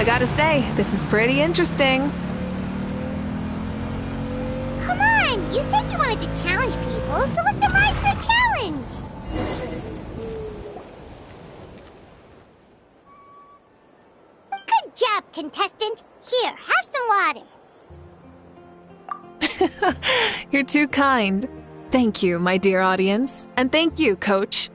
gotta say, this is pretty interesting.
Come on, you said you wanted to challenge people, so let them rise to the challenge! Good job, contestant. Here, have some water.
You're too kind. Thank you, my dear audience. And thank you, Coach.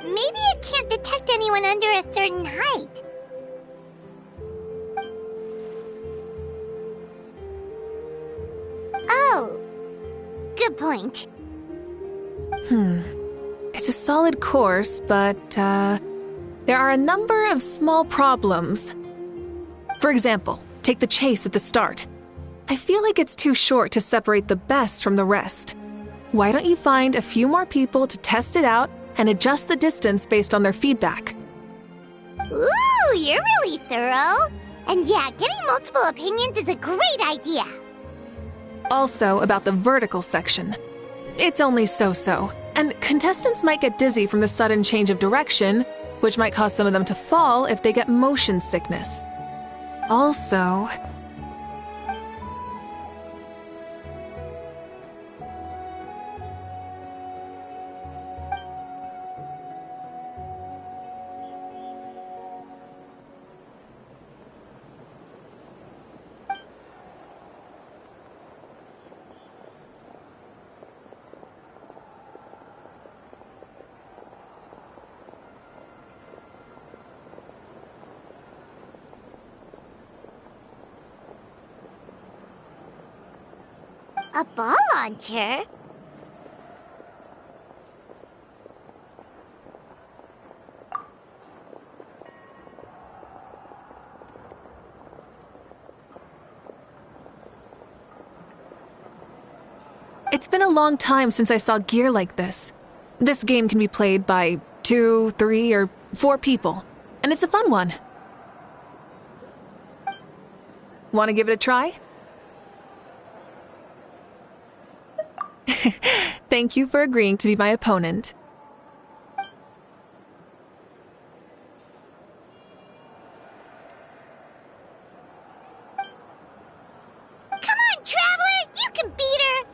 Maybe it can't detect anyone under a certain height. Oh, good point.
It's a solid course, but, there are a number of small problems. For example, take the chase at the start. I feel like it's too short to separate the best from the rest. Why don't you find a few more people to test it out and adjust the distance based on their feedback?
Ooh, you're really thorough. And yeah, getting multiple opinions is a great idea.
Also, about the vertical section. It's only so-so, and contestants might get dizzy from the sudden change of direction, which might cause some of them to fall if they get motion sickness. Also...
A ball launcher?
It's been a long time since I saw gear like this. This game can be played by 2, 3, or 4 people, and it's a fun one. Want to give it a try? Thank you for agreeing to be my opponent.
Come on, Traveler! You can beat her!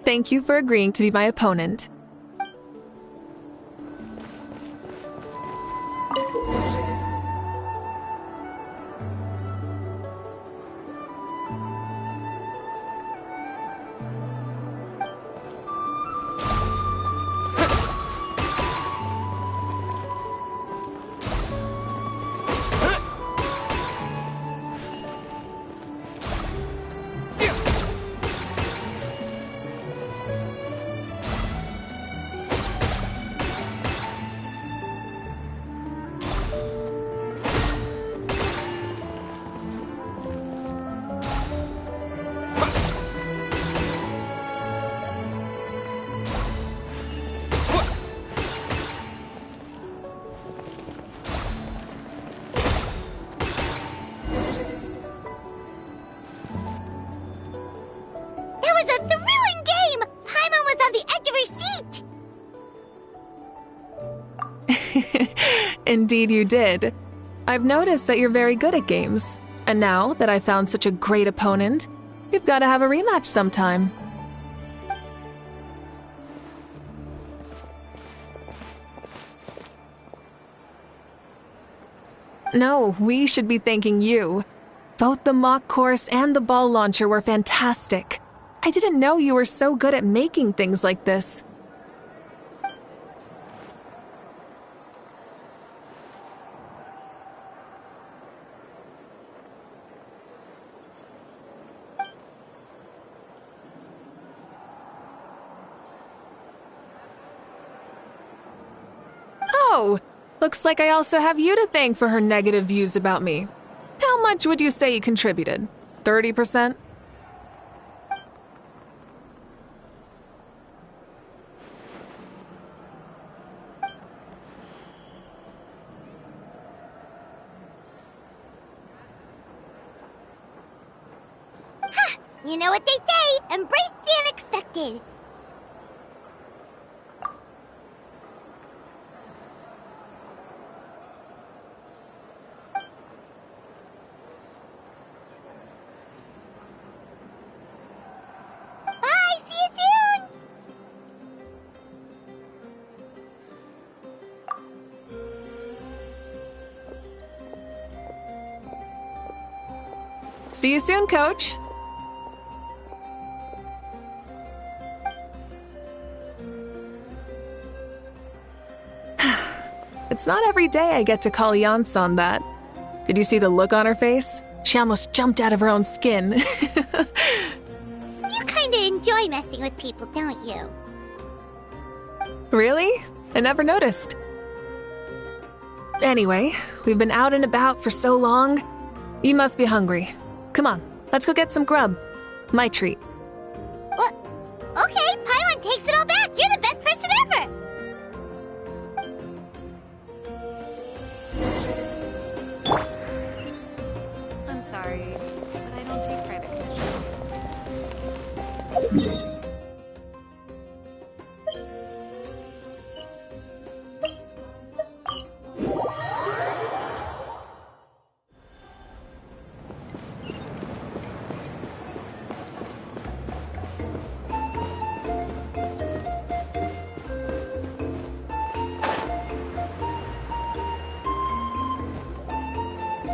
Thank you for agreeing to be my opponent. Indeed you did. I've noticed that you're very good at games. And now that I've found such a great opponent, we've got to have a rematch sometime. No, we should be thanking you. Both the mock course and the ball launcher were fantastic. I didn't know you were so good at making things like this. Oh, looks like I also have you to thank for her negative views about me. How much would you say you contributed? 30%?
You know what they say, embrace the unexpected. Bye, see you soon!
See you soon, Coach. It's not every day I get to call Yansan that. Did you see the look on her face? She almost jumped out of her own skin.
You kinda enjoy messing with people, don't you?
Really? I never noticed. Anyway, we've been out and about for so long. You must be hungry. Come on, let's go get some grub. My treat.
What? Okay, Paimon takes it all back. You're the best person ever.
I'm sorry, but I don't take private commissions.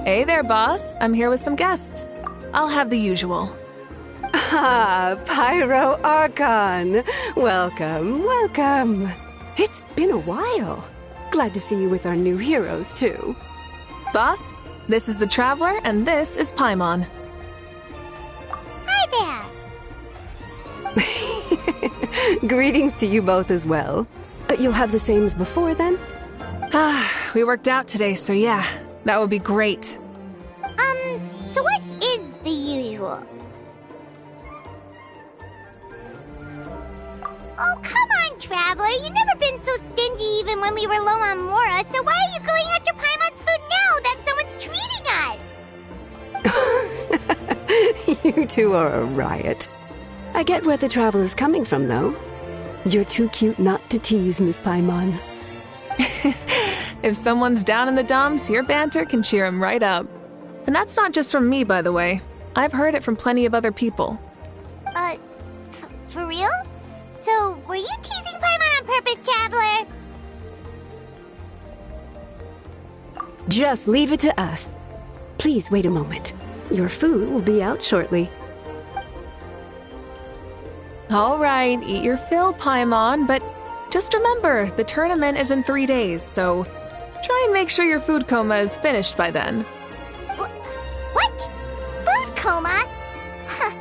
Hey there, boss. I'm here with some guests. I'll have the usual.
Ah, Pyro Archon. Welcome, welcome. It's been a while. Glad to see you with our new heroes, too.
Boss, this is the Traveler, and this is Paimon.
Hi there.
Greetings to you both as well. You'll have the same as before, then?
We worked out today, so yeah, that would be great.
So what is the usual? Oh, come on, Traveler. You've never been so stingy even when we were low on Mora, so why are you going after Paimon's food now that someone's treating us?
You two are a riot. I get where the Traveler's coming from, though. You're too cute not to tease, Miss Paimon.
If someone's down in the dumps, your banter can cheer him right up. And that's not just from me, by the way. I've heard it from plenty of other people.
For real? So, were you teasing Paimon on purpose, Traveler?
Just leave it to us. Please wait a moment. Your food will be out shortly.
All right, eat your fill, Paimon, but just remember, the tournament is in 3 days, so try and make sure your food coma is finished by then.
What? Food coma? Huh.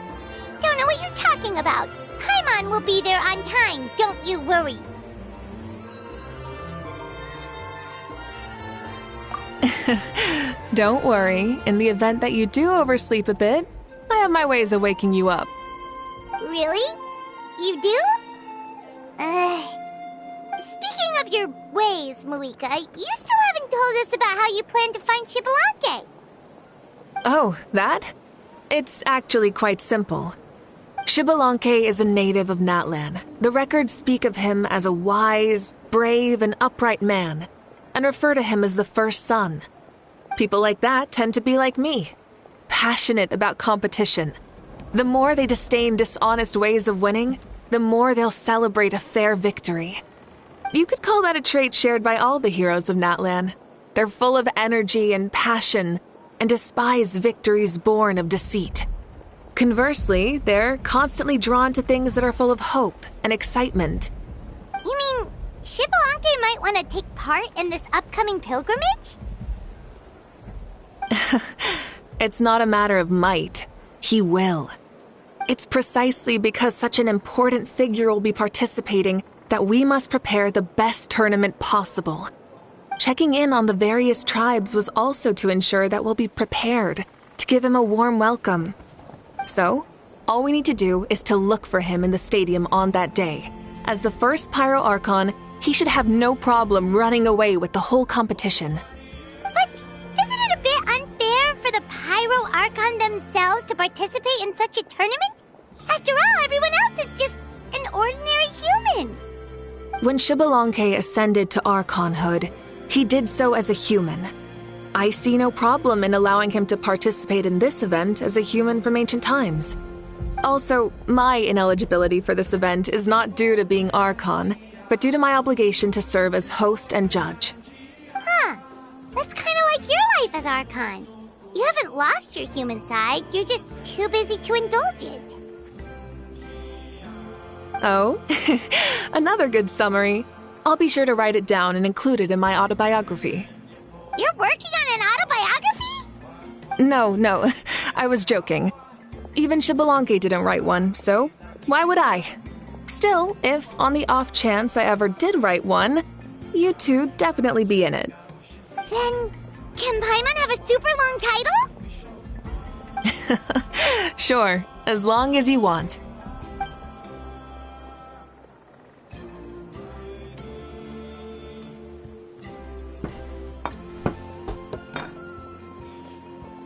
Don't know what you're talking about. Paimon will be there on time, don't you worry.
Don't worry, in the event that you do oversleep a bit, I have my ways of waking you up.
Really? You do? Speaking of your ways, Moika, you still haven't told us about how you plan to find Xbalanque.
Oh, that? It's actually quite simple. Xbalanque is a native of Natlan. The records speak of him as a wise, brave, and upright man, and refer to him as the first son. People like that tend to be like me, passionate about competition. The more they disdain dishonest ways of winning, the more they'll celebrate a fair victory. You could call that a trait shared by all the heroes of Natlan. They're full of energy and passion, and despise victories born of deceit. Conversely, they're constantly drawn to things that are full of hope and excitement.
You mean Xbalanque might want to take part in this upcoming pilgrimage?
It's not a matter of might. He will. It's precisely because such an important figure will be participating that we must prepare the best tournament possible. Checking in on the various tribes was also to ensure that we'll be prepared to give him a warm welcome. So, all we need to do is to look for him in the stadium on that day. As the first Pyro Archon, he should have no problem running away with the whole competition.
But isn't it a bit unfair for the Pyro Archon themselves to participate in such a tournament? After all, everyone else is just an ordinary human.
When Xbalanque ascended to Archonhood, he did so as a human. I see no problem in allowing him to participate in this event as a human from ancient times. Also, my ineligibility for this event is not due to being Archon, but due to my obligation to serve as host and judge.
Huh. That's kind of like your life as Archon. You haven't lost your human side, you're just too busy to indulge it.
Oh, another good summary. I'll be sure to write it down and include it in my autobiography.
You're working on an autobiography?
No, I was joking. Even Xbalanque didn't write one, so why would I? Still, if on the off chance I ever did write one, you two definitely be in it.
Then, can Paimon have a super long title?
Sure, as long as you want.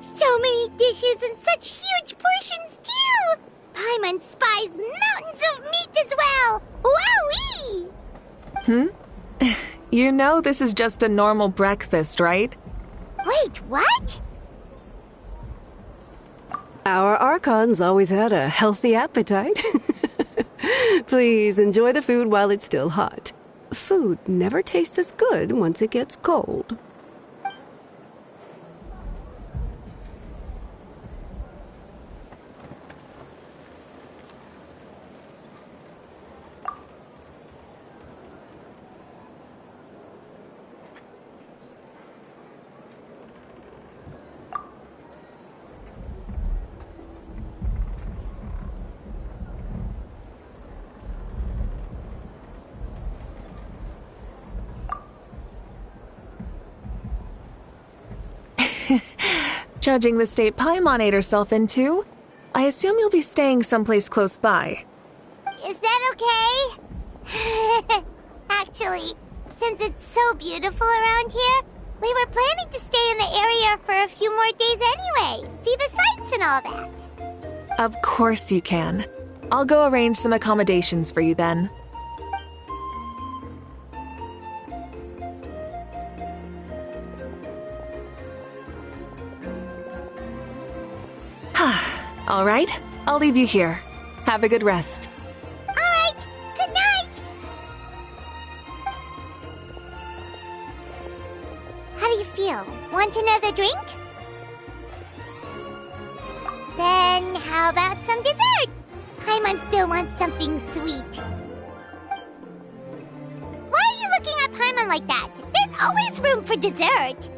So many dishes and such huge portions, too! Paimon spies mountains of meat as well! Wowee!
You know this is just a normal breakfast, right?
Wait, what?
Our Archons always had a healthy appetite. Please enjoy the food while it's still hot. Food never tastes as good once it gets cold.
Judging the state Paimon ate herself into, I assume you'll be staying someplace close by.
Is that okay? Actually, since it's so beautiful around here, we were planning to stay in the area for a few more days anyway. See the sights and all that.
Of course you can. I'll go arrange some accommodations for you then. All right, I'll leave you here. Have a good rest.
All right, good night. How do you feel? Want another drink? Then how about some dessert? Paimon still wants something sweet. Why are you looking at Paimon like that? There's always room for dessert.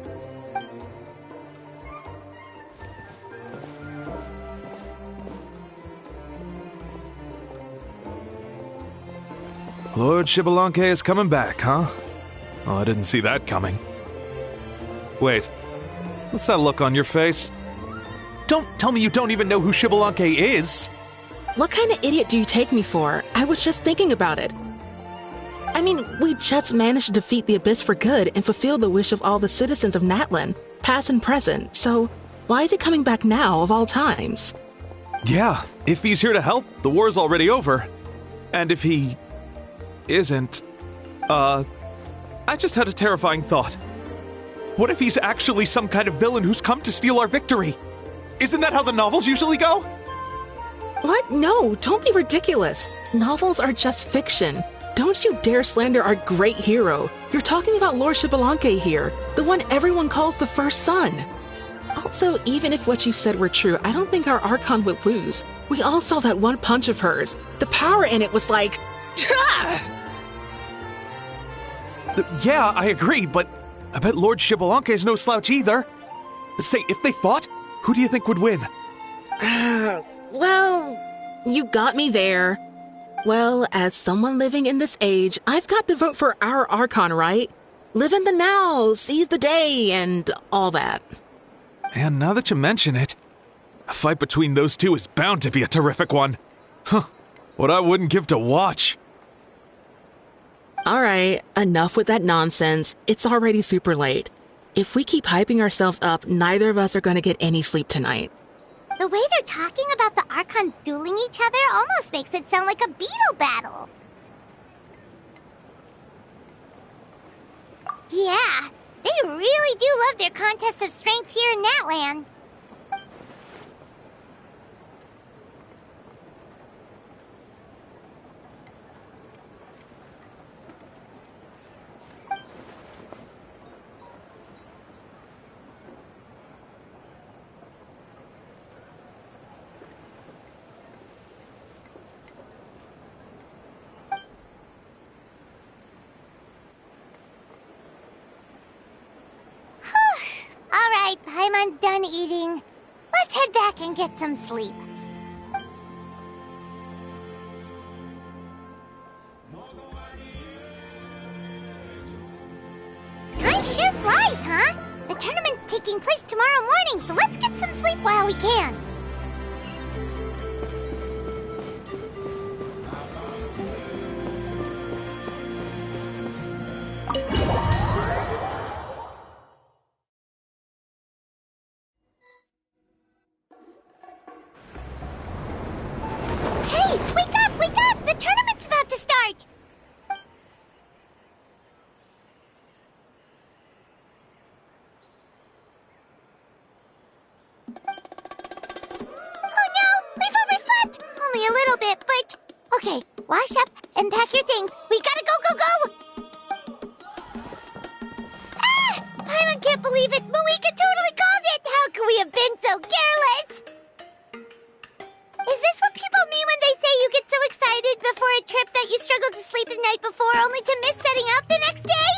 Lord Xbalanque is coming back, huh? Oh, I didn't see that coming. Wait, what's that look on your face? Don't tell me you don't even know who Xbalanque is!
What kind of idiot do you take me for? I was just thinking about it. I mean, we just managed to defeat the Abyss for good and fulfill the wish of all the citizens of Natlan, past and present, so why is he coming back now of all times?
Yeah, if he's here to help, the war's already over. And if he isn't, I just had a terrifying thought. What if he's actually some kind of villain who's come to steal our victory? Isn't that how the novels usually go?
What? No, don't be ridiculous. Novels are just fiction. Don't you dare slander our great hero. You're talking about Lord Xbalanque here, the one everyone calls the first son. Also, even if what you said were true, I don't think our Archon would lose. We all saw that one punch of hers. The power in it was like...
Yeah, I agree, but I bet Lord Xbalanque is no slouch either. Say, if they fought, who do you think would win?
Well, you got me there. Well, as someone living in this age, I've got to vote for our Archon, right? Live in the now, seize the day, and all that.
And now that you mention it, a fight between those two is bound to be a terrific one. Huh, what I wouldn't give to watch.
All right, enough with that nonsense. It's already super late. If we keep hyping ourselves up, neither of us are going to get any sleep tonight.
The way they're talking about the Archons dueling each other almost makes it sound like a beetle battle. Yeah, they really do love their contests of strength here in Natlan. Alright, Paimon's done eating. Let's head back and get some sleep. Time sure flies, huh? The tournament's taking place tomorrow morning, so let's get some sleep while we can. Hey, wake up, wake up! The tournament's about to start! Oh no, we've overslept! Only a little bit, but... Okay, wash up and pack your things. We gotta go, go, go! Ah! Paimon can't believe it! Moeka totally called it! How could we have been so careless? Is this what people mean when they say you get so excited before a trip that you struggle to sleep the night before only to miss setting out the next day?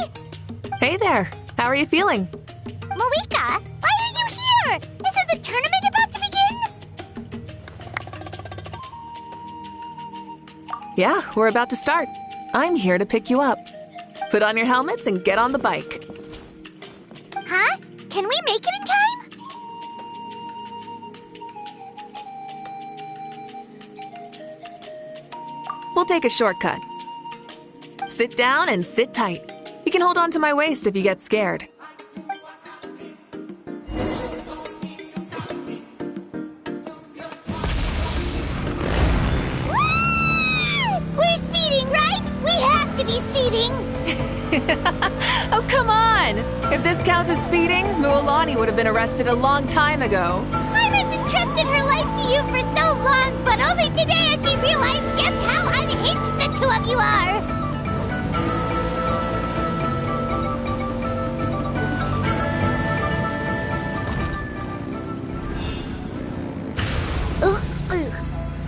Hey there. How are you feeling?
Moeka, why are you here? Isn't the tournament about to begin?
Yeah, we're about to start. I'm here to pick you up. Put on your helmets and get on the bike.
Huh? Can we make it in time?
We'll take a shortcut. Sit down and sit tight. You can hold on to my waist if you get scared.
We're speeding, right? We have to be speeding!
Oh, come on! If this counts as speeding, Mualani would have been arrested a long time ago.
Paimon's entrusted her life to you for so long, but only today has she realized just how unhinged the two of you are!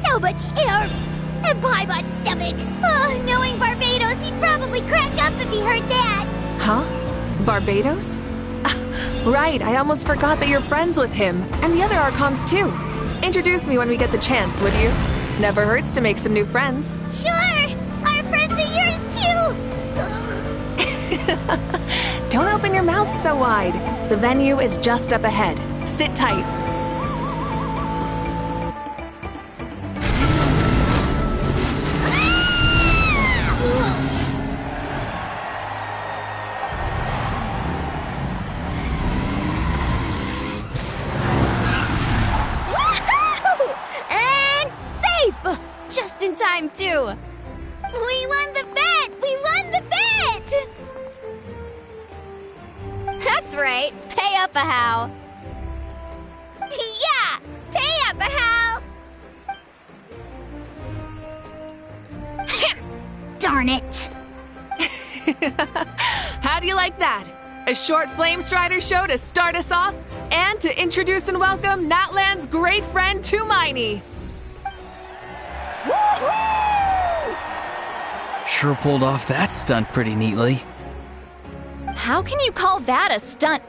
So much air! And Paimon's stomach! Oh, knowing Barbados, he'd probably crack up if he heard that!
Huh? Barbados? Right, I almost forgot that you're friends with him, and the other Archons too. Introduce me when we get the chance, would you? Never hurts to make some new friends.
Sure! Our friends are yours too!
Don't open your mouth so wide. The venue is just up ahead. Sit tight.
Just in time, too! We won the bet! We won the bet! That's right. Pay up a how. Yeah! Pay up a how! Darn it!
How do you like that? A short Flame Strider show to start us off, and to introduce and welcome Natlan's great friend Tumaini.
Sure pulled off that stunt pretty neatly.
How can you call that a stunt?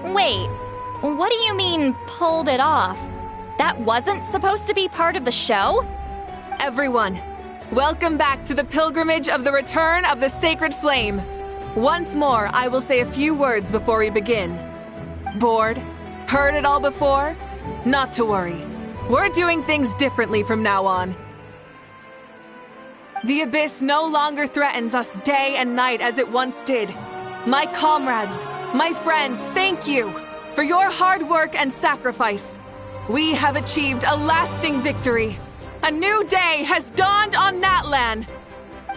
Wait, what do you mean, pulled it off? That wasn't supposed to be part of the show?
Everyone, welcome back to the pilgrimage of the return of the sacred flame. Once more, I will say a few words before we begin. Bored? Heard it all before? Not to worry. We're doing things differently from now on. The abyss no longer threatens us day and night as it once did. My comrades, my friends, thank you for your hard work and sacrifice. We have achieved a lasting victory. A new day has dawned on Natlan.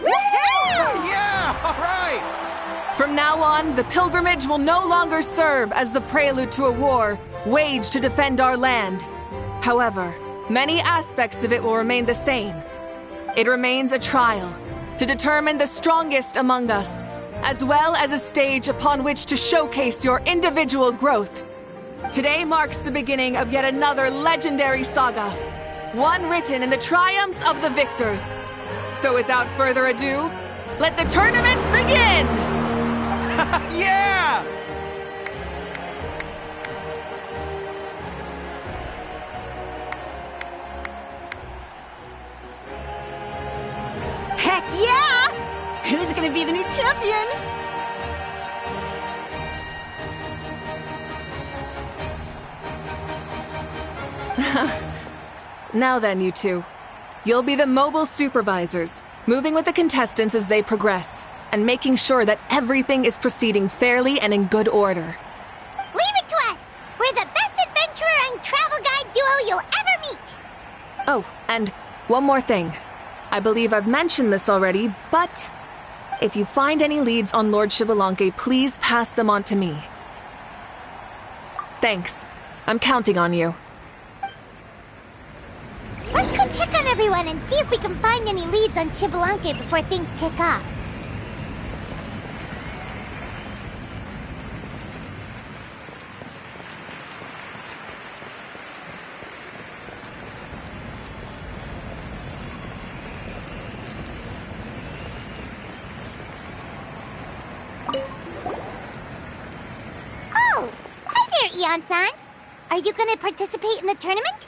Yeah! All right!
From now on, the pilgrimage will no longer serve as the prelude to a war waged to defend our land. However, many aspects of it will remain the same. It remains a trial to determine the strongest among us, as well as a stage upon which to showcase your individual growth. Today marks the beginning of yet another legendary saga, one written in the triumphs of the victors. So without further ado, let the tournament begin!
Yeah!
Heck yeah! Who's gonna be the new champion?
Now then, you two. You'll be the mobile supervisors, moving with the contestants as they progress, and making sure that everything is proceeding fairly and in good order.
Leave it to us! We're the best adventurer and travel guide duo you'll ever meet!
Oh, and one more thing. I believe I've mentioned this already, but if you find any leads on Lord Xbalanque, please pass them on to me. Thanks. I'm counting on you.
Let's go check on everyone and see if we can find any leads on Xbalanque before things kick off. Oh! Hi there, Eon-san! Are you gonna participate in the tournament?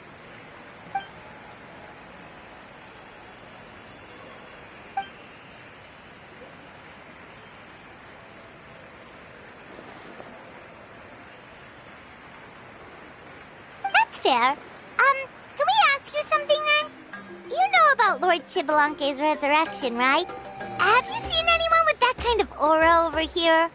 Fair. Can we ask you something then? You know about Lord Xbalanque's resurrection, right? Have you seen anyone with that kind of aura over here?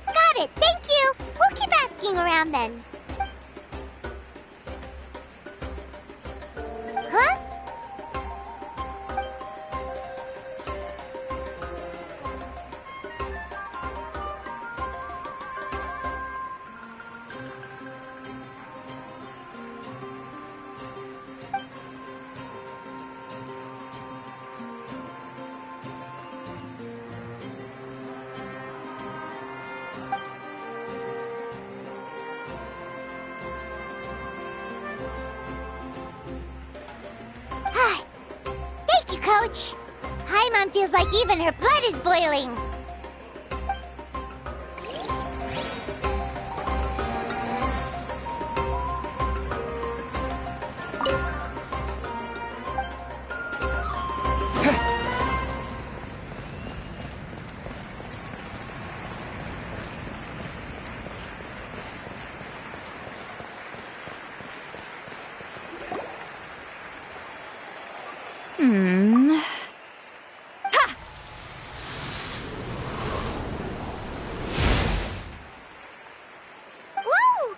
Got it, thank you! We'll keep asking around then. Huh? Thank you, Coach. Paimon feels like even her blood is boiling.
Ha!
Woo!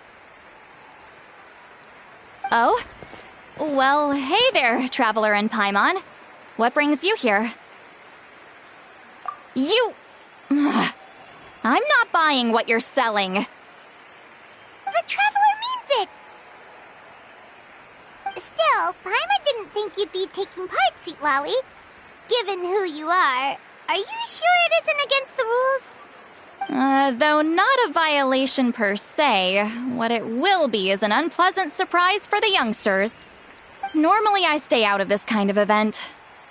Oh? Well, hey there, Traveler and Paimon. What brings you here? You... I'm not buying what you're selling.
The Traveler means it! Still, Paimon didn't think you'd be taking part, Sweet Lolly. Given who you are you sure it isn't against the rules?
Though not a violation per se, what it will be is an unpleasant surprise for the youngsters. Normally I stay out of this kind of event.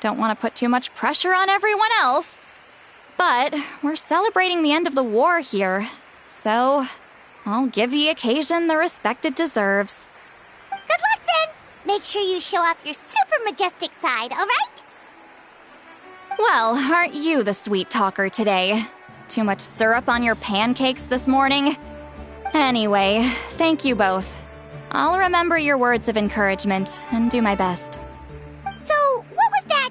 Don't want to put too much pressure on everyone else. But we're celebrating the end of the war here, so I'll give the occasion the respect it deserves.
Good luck then! Make sure you show off your super majestic side, alright?
Well, aren't you the sweet talker today? Too much syrup on your pancakes this morning? Anyway, thank you both. I'll remember your words of encouragement and do my best.
So, what was that?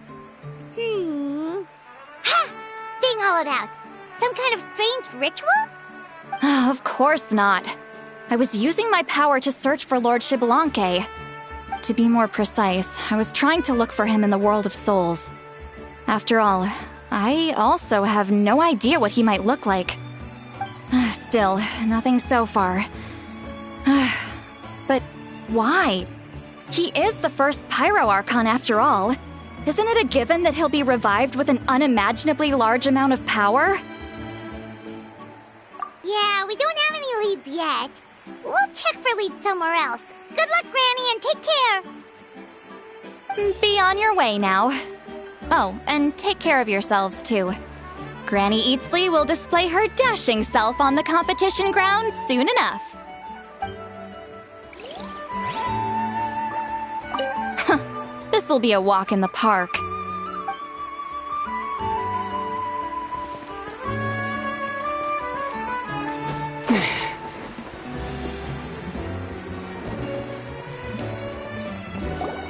all about? Some kind of strange ritual?
Of course not. I was using my power to search for Lord Xbalanque. To be more precise, I was trying to look for him in the world of souls. After all, I also have no idea what he might look like. Still, nothing so far. But why? He is the first Pyro Archon after all. Isn't it a given that he'll be revived with an unimaginably large amount of power?
Yeah, we don't have any leads yet. We'll check for leads somewhere else. Good luck, Granny, and take care!
Be on your way now. Oh, and take care of yourselves, too. Granny Eatsley will display her dashing self on the competition grounds soon enough. This'll be a walk in the park.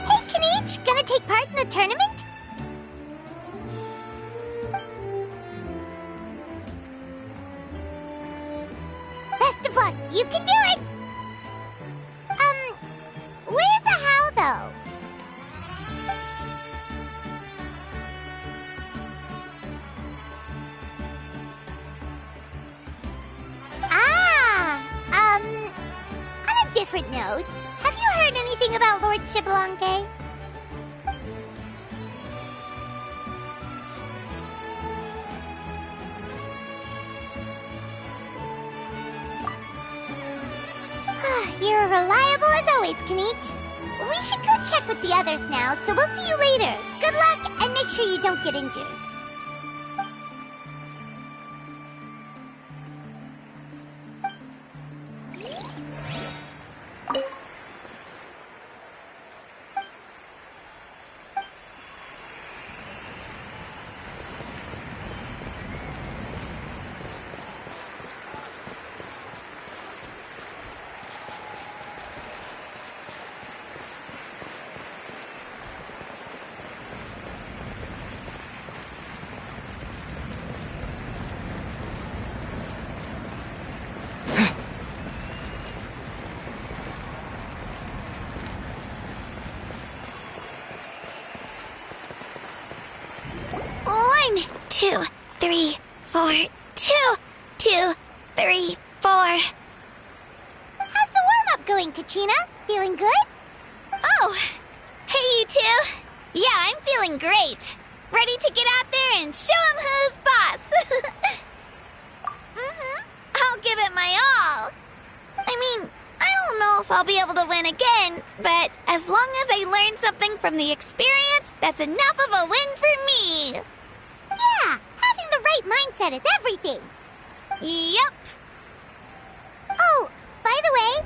Hey, Kanich! Gonna take part in the tournament? Best of luck! You can do it! Where's the how, though? On a different note, have you heard anything about Lord Xbalanque? You're reliable as always, Kanich. We should go check with the others now, so we'll see you later. Good luck, and make sure you don't get injured.
One, 2, 3, 4, 2, 2, 3, 4.
How's the warm-up going, Kachina? Feeling good?
Oh, hey you two. Yeah, I'm feeling great. Ready to get out there and show 'em who's boss. I'll give it my all. I mean, I don't know if I'll be able to win again, but as long as I learn something from the experience, that's enough of a win for me.
Yeah, having the right mindset is everything.
Yep.
Oh, by the way,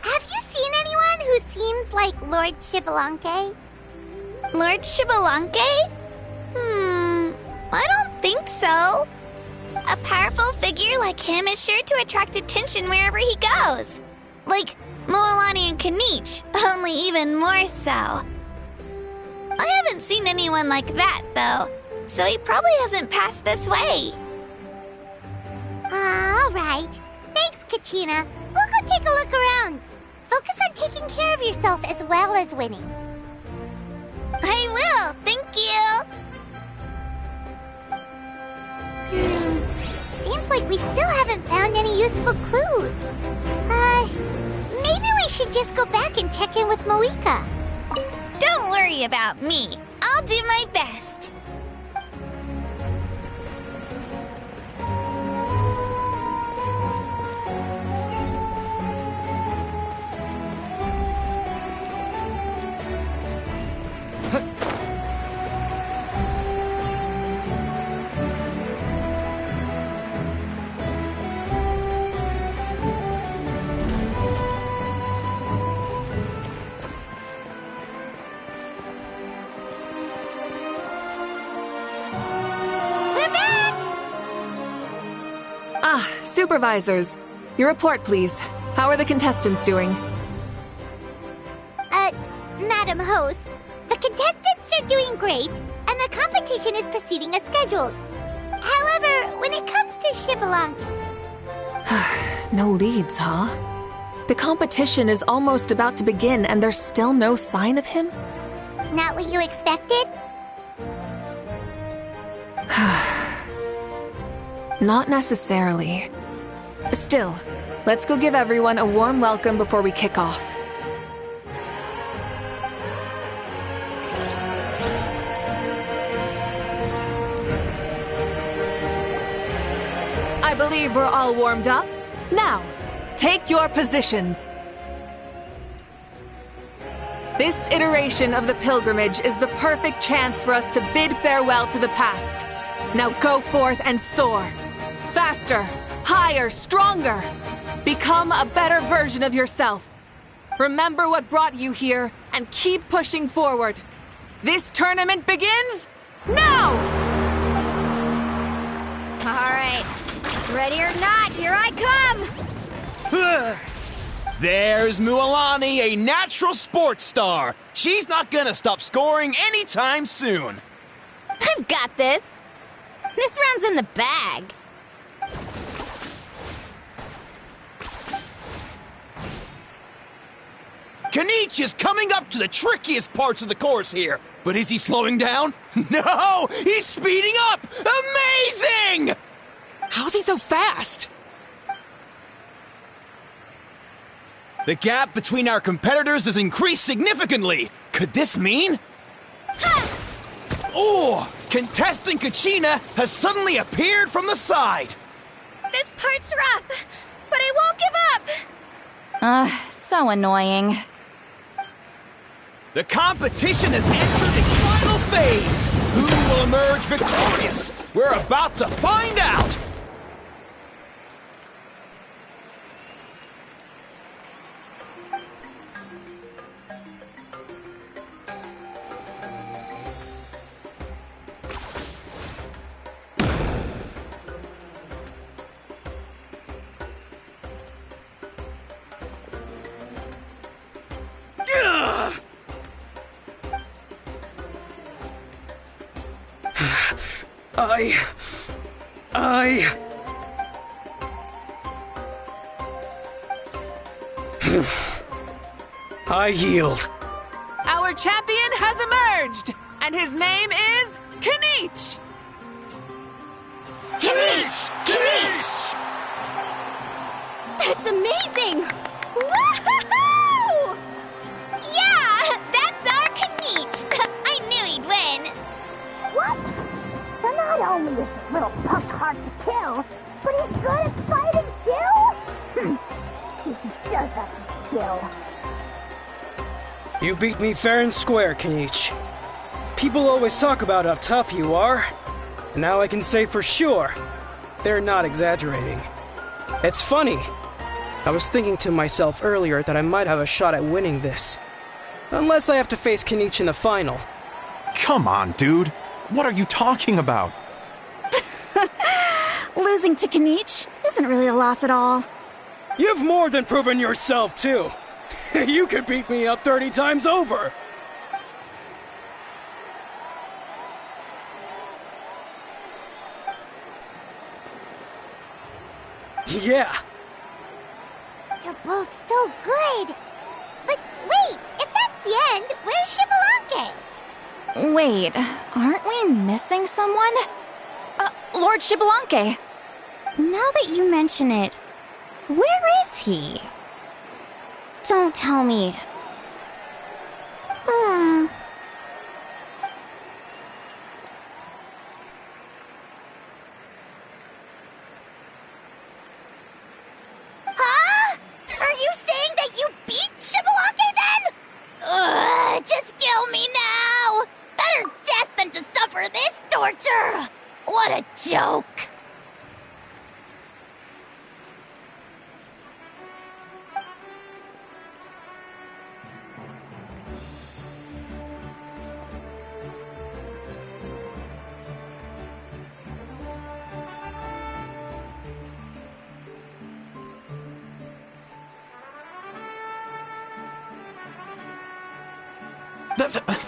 have you seen anyone who seems like Lord Xbalanque?
Lord Xbalanque? I don't think so. A powerful figure like him is sure to attract attention wherever he goes. Like Moalani and Kanich, only even more so. I haven't seen anyone like that, though, so he probably hasn't passed this way.
All right. Thanks, Kachina. We'll go take a look around. Focus on taking care of yourself as well as winning.
I will, thank you.
Seems like we still haven't found any useful clues. Maybe we should just go back and check in with Moika.
Don't worry about me. I'll do my best.
Supervisors, your report, please. How are the contestants doing?
Madam Host, the contestants are doing great, and the competition is proceeding as scheduled. However, when it comes to Xbalanque.
No leads, huh? The competition is almost about to begin and there's still no sign of him?
Not what you expected?
Not necessarily. Still, let's go give everyone a warm welcome before we kick off. I believe we're all warmed up. Now, take your positions. This iteration of the pilgrimage is the perfect chance for us to bid farewell to the past. Now go forth and soar. Faster, higher, stronger. Become a better version of yourself. Remember what brought you here and keep pushing forward. This tournament begins now!
All right. Ready or not, here I come!
There's Mualani, a natural sports star. She's not gonna stop scoring anytime soon.
I've got this. This round's in the bag.
Kanich is coming up to the trickiest parts of the course here. But is he slowing down? No! He's speeding up! Amazing!
How's he so fast?
The gap between our competitors has increased significantly. Could this mean? Oh! Contestant Kachina has suddenly appeared from the side.
This part's rough, but I won't give up.
So annoying.
The competition has entered its final phase. Who will emerge victorious? We're about to find out.
I yield.
Our champion has emerged, and his name is Kanich!
Kanich! Kanich!
That's amazing! Woohoo! Yeah, that's our Kanich. I knew he'd win.
What? So not only is this little punk hard to kill, but he's good at fighting too? He does have some skill.
You beat me fair and square, Kanich. People always talk about how tough you are. And now I can say for sure, they're not exaggerating. It's funny. I was thinking to myself earlier that I might have a shot at winning this. Unless I have to face Kanich in the final.
Come on, dude. What are you talking about?
Losing to Kanich isn't really a loss at all.
You've more than proven yourself, too. You could beat me up 30 times over. Yeah.
You're both so good. But wait, if that's the end, where's Xbalanque?
Wait, aren't we missing someone? Lord Xbalanque. Now that you mention it, where is he? Don't tell me.
Huh? Are you saying that you beat Xbalanque then? Ugh, just kill me now! Better death than to suffer this torture! What a joke!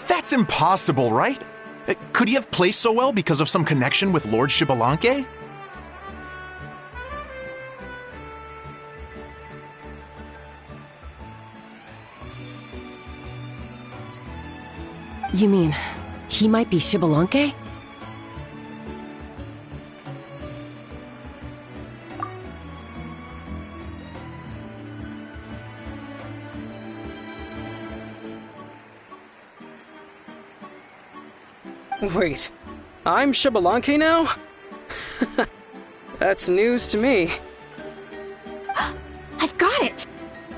That's impossible, right? Could he have placed so well because of some connection with Lord Xbalanque?
You mean, he might be Xbalanque?
Wait, I'm Xbalanque now? That's news to me.
I've got it!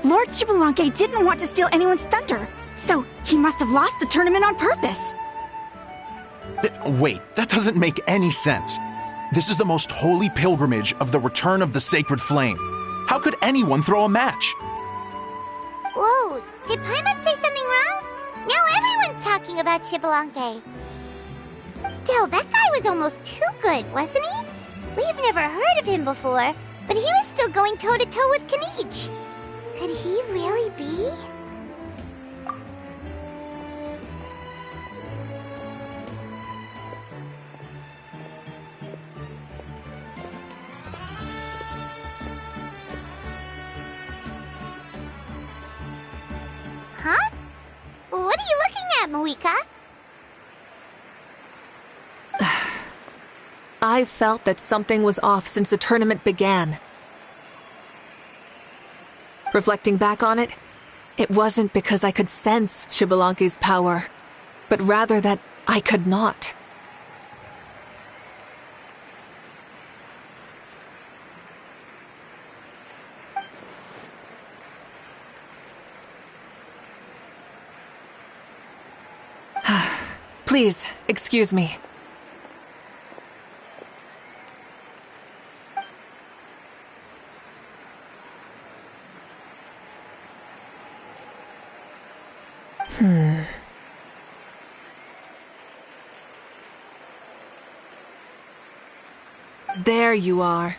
Lord Xbalanque didn't want to steal anyone's thunder, so he must have lost the tournament on purpose.
Wait, that doesn't make any sense. This is the most holy pilgrimage of the return of the sacred flame. How could anyone throw a match?
Whoa, did Paimon say something wrong? Now everyone's talking about Xbalanque. Still, that guy was almost too good, wasn't he? We've never heard of him before, but he was still going toe-to-toe with Kenichi. Could he really be? Huh? What are you looking at, Moika?
I felt that something was off since the tournament began. Reflecting back on it, it wasn't because I could sense Xbalanque's power, but rather that I could not. Please, excuse me. There you are.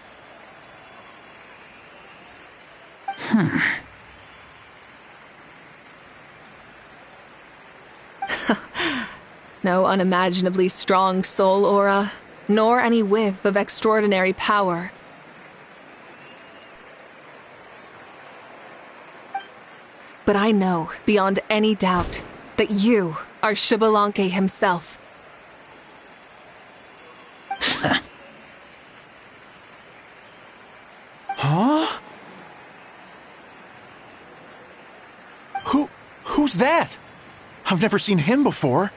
No unimaginably strong soul aura, nor any whiff of extraordinary power. But I know, beyond any doubt, that you are Xbalanque himself.
Huh? Who's that? I've never seen him before.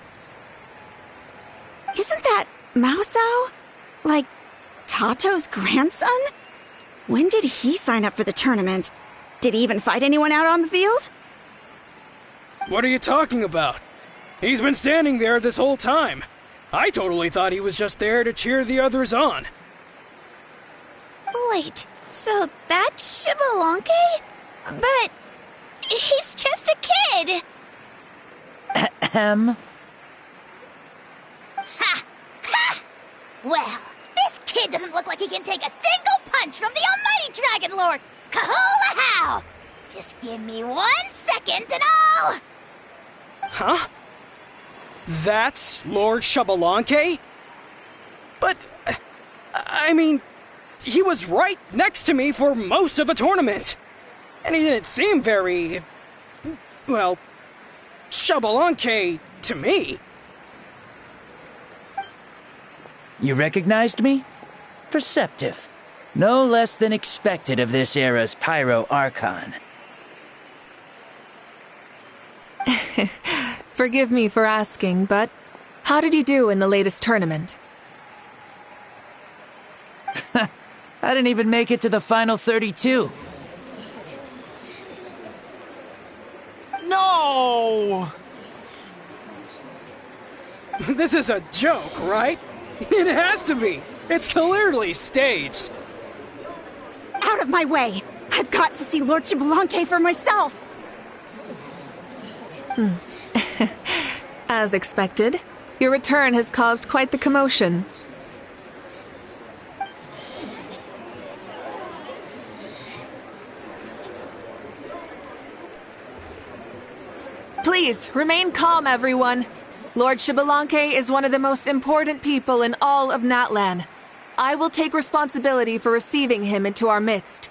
Isn't that Mauso? Like, Tato's grandson? When did he sign up for the tournament? Did he even fight anyone out on the field?
What are you talking about? He's been standing there this whole time. I totally thought he was just there to cheer the others on.
Wait, so that's Xbalanque? But he's just a kid.
Ahem.
Ha! Ha! Well, this kid doesn't look like he can take a single punch from the almighty Dragon Lord! Kahola how! Just give me 1 second and I'll...
Huh? That's Lord Xbalanque? But, I mean, he was right next to me for most of the tournament. And he didn't seem very, well, Xbalanque to me.
You recognized me? Perceptive. No less than expected of this era's Pyro Archon.
Forgive me for asking, but how did you do in the latest tournament?
I didn't even make it to the final 32.
No!
This is a joke, right? It has to be. It's clearly staged.
Out of my way! I've got to see Lord Xbalanque for myself!
As expected, your return has caused quite the commotion. Please, remain calm, everyone. Lord Xbalanque is one of the most important people in all of Natlan. I will take responsibility for receiving him into our midst.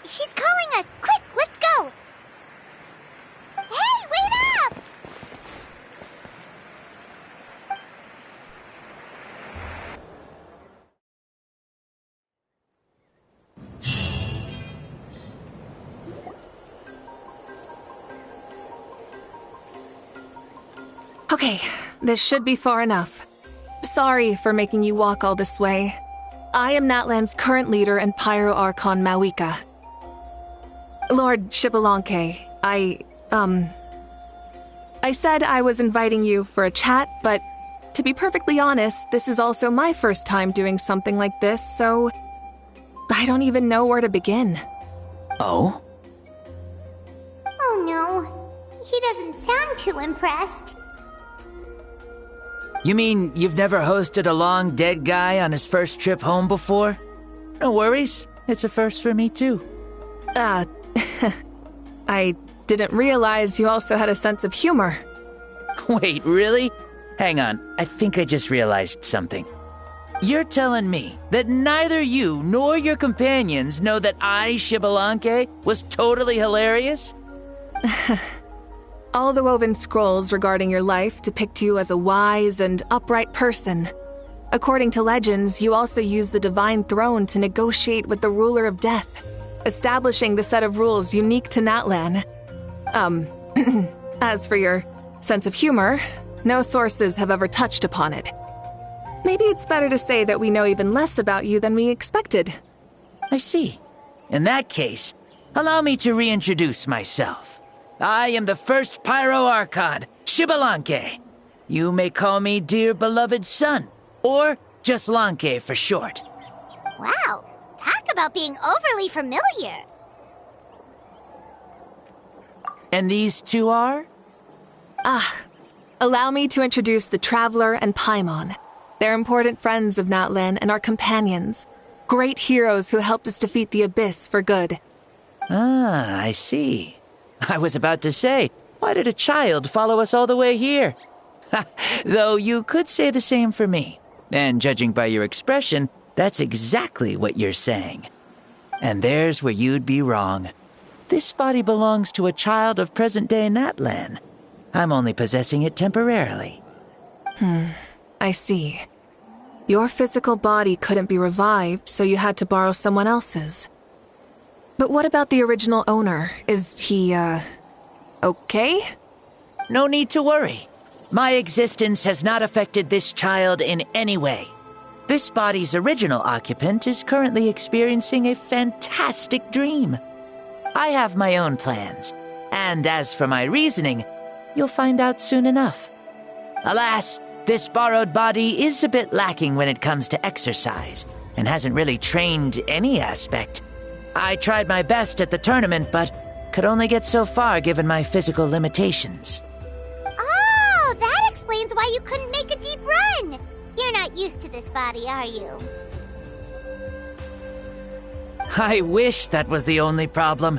She's calling us! Quick, let's go! Hey, wait up!
Okay, this should be far enough. Sorry for making you walk all this way. I am Natlan's current leader and Pyro Archon Mawika. Lord Shibalanke, I said I was inviting you for a chat, but to be perfectly honest, this is also my first time doing something like this, so I don't even know where to begin.
Oh?
Oh no, he doesn't sound too impressed.
You mean you've never hosted a long dead guy on his first trip home before? No worries, it's a first for me too.
I didn't realize you also had a sense of humor.
Wait, really? Hang on, I think I just realized something. You're telling me that neither you nor your companions know that I, Shibalanke, was totally hilarious?
All the woven scrolls regarding your life depict you as a wise and upright person. According to legends, you also use the divine throne to negotiate with the ruler of death, establishing the set of rules unique to Natlan. As for your sense of humor, no sources have ever touched upon it. Maybe it's better to say that we know even less about you than we expected.
I see. In that case, allow me to reintroduce myself. I am the first Pyro Archon, Shibalanke. You may call me dear beloved son, or just Lanke for short.
Wow, talk about being overly familiar.
And these two are?
Allow me to introduce the Traveler and Paimon. They're important friends of Natlan and our companions. Great heroes who helped us defeat the Abyss for good.
Ah, I see. I was about to say, why did a child follow us all the way here? Though you could say the same for me. And judging by your expression, that's exactly what you're saying. And there's where you'd be wrong. This body belongs to a child of present-day Natlan. I'm only possessing it temporarily.
I see. Your physical body couldn't be revived, so you had to borrow someone else's. But what about the original owner? Is he, okay?
No need to worry. My existence has not affected this child in any way. This body's original occupant is currently experiencing a fantastic dream. I have my own plans, and as for my reasoning, you'll find out soon enough. Alas, this borrowed body is a bit lacking when it comes to exercise, and hasn't really trained any aspect. I tried my best at the tournament, but could only get so far given my physical limitations.
Oh, that explains why you couldn't make a deep run. You're not used to this body, are you?
I wish that was the only problem.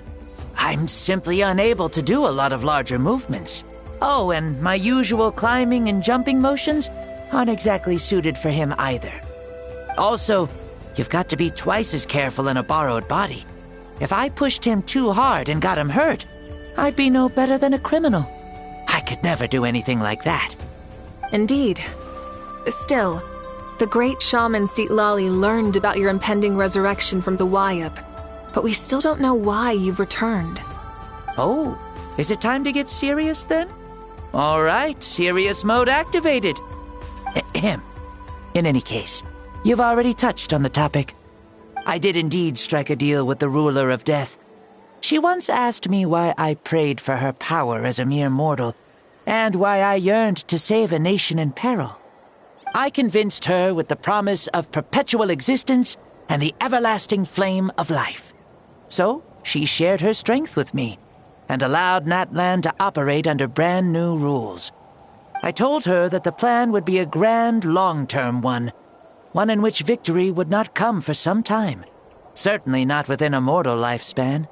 I'm simply unable to do a lot of larger movements. Oh, and my usual climbing and jumping motions aren't exactly suited for him either. Also, you've got to be twice as careful in a borrowed body. If I pushed him too hard and got him hurt, I'd be no better than a criminal. I could never do anything like that.
Indeed. Still, the great shaman Lali learned about your impending resurrection from the Wayup, but we still don't know why you've returned.
Oh, is it time to get serious then? All right, serious mode activated. Ahem. In any case, you've already touched on the topic. I did indeed strike a deal with the ruler of death. She once asked me why I prayed for her power as a mere mortal, and why I yearned to save a nation in peril. I convinced her with the promise of perpetual existence and the everlasting flame of life. So she shared her strength with me, and allowed Natlan to operate under brand new rules. I told her that the plan would be a grand, long-term one in which victory would not come for some time, certainly not within a mortal lifespan.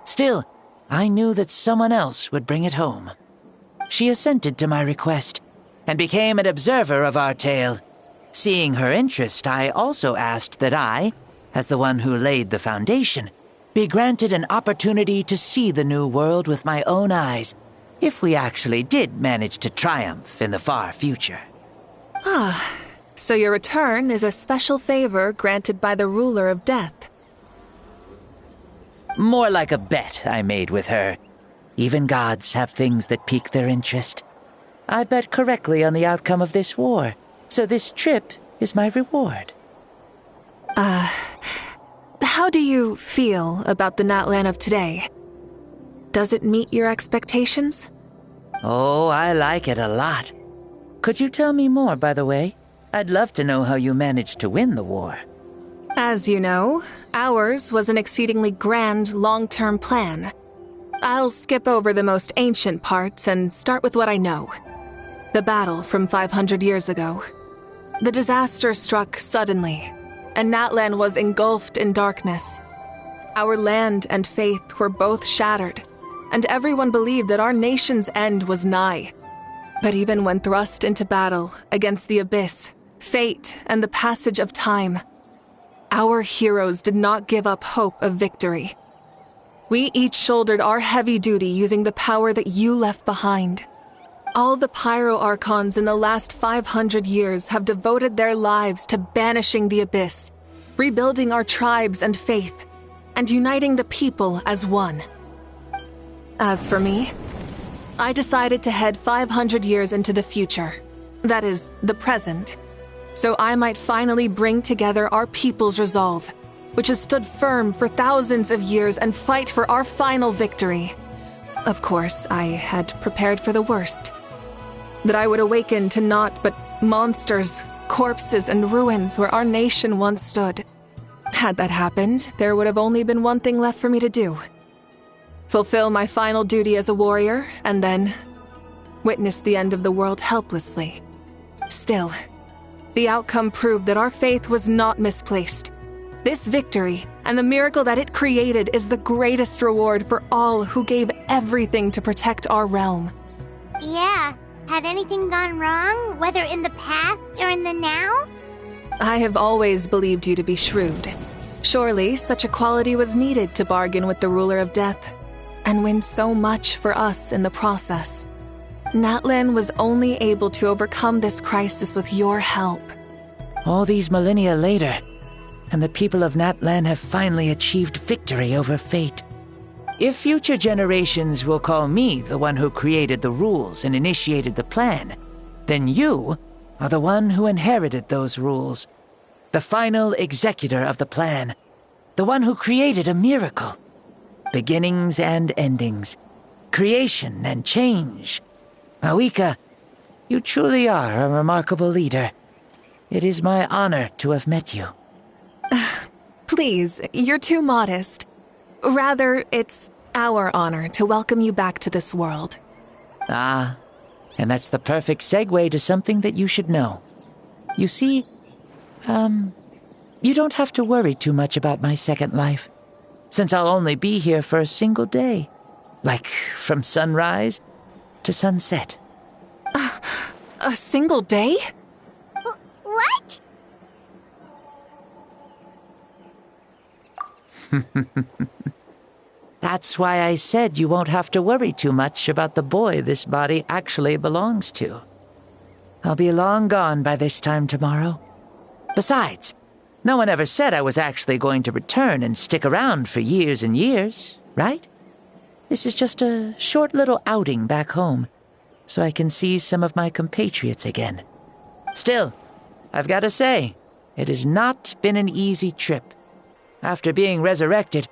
Still, I knew that someone else would bring it home. She assented to my request, and became an observer of our tale. Seeing her interest, I also asked that I, as the one who laid the foundation, be granted an opportunity to see the new world with my own eyes, if we actually did manage to triumph in the far future.
Ah, so your return is a special favor granted by the ruler of death.
More like a bet I made with her. Even gods have things that pique their interest. I bet correctly on the outcome of this war, so this trip is my reward.
How do you feel about the Natlan of today? Does it meet your expectations?
Oh, I like it a lot. Could you tell me more, by the way? I'd love to know how you managed to win the war.
As you know, ours was an exceedingly grand, long-term plan. I'll skip over the most ancient parts and start with what I know. The battle from 500 years ago. The disaster struck suddenly, and Natlan was engulfed in darkness. Our land and faith were both shattered, and everyone believed that our nation's end was nigh. But even when thrust into battle against the abyss, fate, and the passage of time, our heroes did not give up hope of victory. We each shouldered our heavy duty using the power that you left behind. All the Pyro Archons in the last 500 years have devoted their lives to banishing the abyss, rebuilding our tribes and faith, and uniting the people as one. As for me, I decided to head 500 years into the future, that is, the present, so I might finally bring together our people's resolve, which has stood firm for thousands of years, and fight for our final victory. Of course, I had prepared for the worst. That I would awaken to naught but monsters, corpses, and ruins where our nation once stood. Had that happened, there would have only been one thing left for me to do. Fulfill my final duty as a warrior, and then witness the end of the world helplessly. Still, the outcome proved that our faith was not misplaced. This victory, and the miracle that it created, is the greatest reward for all who gave everything to protect our realm.
Yeah. Had anything gone wrong, whether in the past or in the now?
I have always believed you to be shrewd. Surely, such a quality was needed to bargain with the ruler of death, and win so much for us in the process. Natlan was only able to overcome this crisis with your help.
All these millennia later, and the people of Natlan have finally achieved victory over fate. If future generations will call me the one who created the rules and initiated the plan, then you are the one who inherited those rules. The final executor of the plan. The one who created a miracle. Beginnings and endings. Creation and change. Mawika, you truly are a remarkable leader. It is my honor to have met you.
Please, you're too modest. Rather, it's our honor to welcome you back to this world.
Ah, and that's the perfect segue to something that you should know. You see, you don't have to worry too much about my second life, since I'll only be here for a single day. Like, from sunrise to sunset.
A single day?
What?
That's why I said you won't have to worry too much about the boy this body actually belongs to. I'll be long gone by this time tomorrow. Besides, no one ever said I was actually going to return and stick around for years and years, right? This is just a short little outing back home, so I can see some of my compatriots again. Still, I've got to say, it has not been an easy trip. After being resurrected,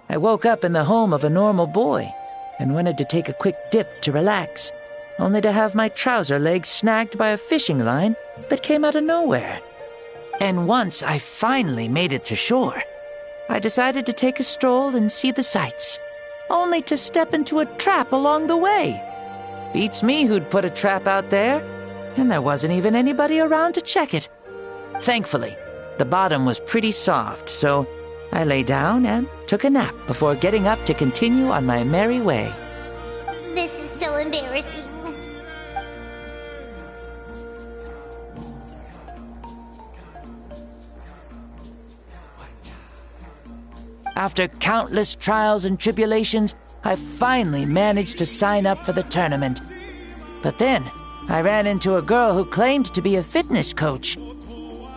I woke up in the home of a normal boy and wanted to take a quick dip to relax, only to have my trouser legs snagged by a fishing line that came out of nowhere. And once I finally made it to shore, I decided to take a stroll and see the sights, only to step into a trap along the way. Beats me who'd put a trap out there, and there wasn't even anybody around to check it. Thankfully, the bottom was pretty soft, so I lay down and took a nap before getting up to continue on my merry way.
This is so embarrassing.
After countless trials and tribulations, I finally managed to sign up for the tournament. But then, I ran into a girl who claimed to be a fitness coach.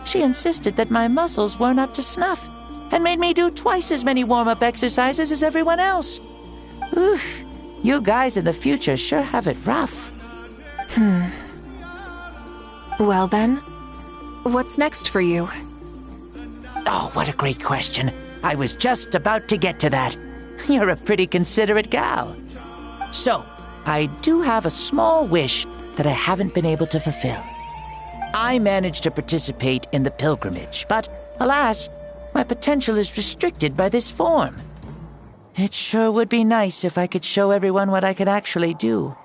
She insisted that my muscles weren't up to snuff, and made me do twice as many warm-up exercises as everyone else. Oof, you guys in the future sure have it rough.
Well then, what's next for you?
Oh, what a great question. I was just about to get to that. You're a pretty considerate gal. So, I do have a small wish that I haven't been able to fulfill. I managed to participate in the pilgrimage, but alas, my potential is restricted by this form. It sure would be nice if I could show everyone what I could actually do.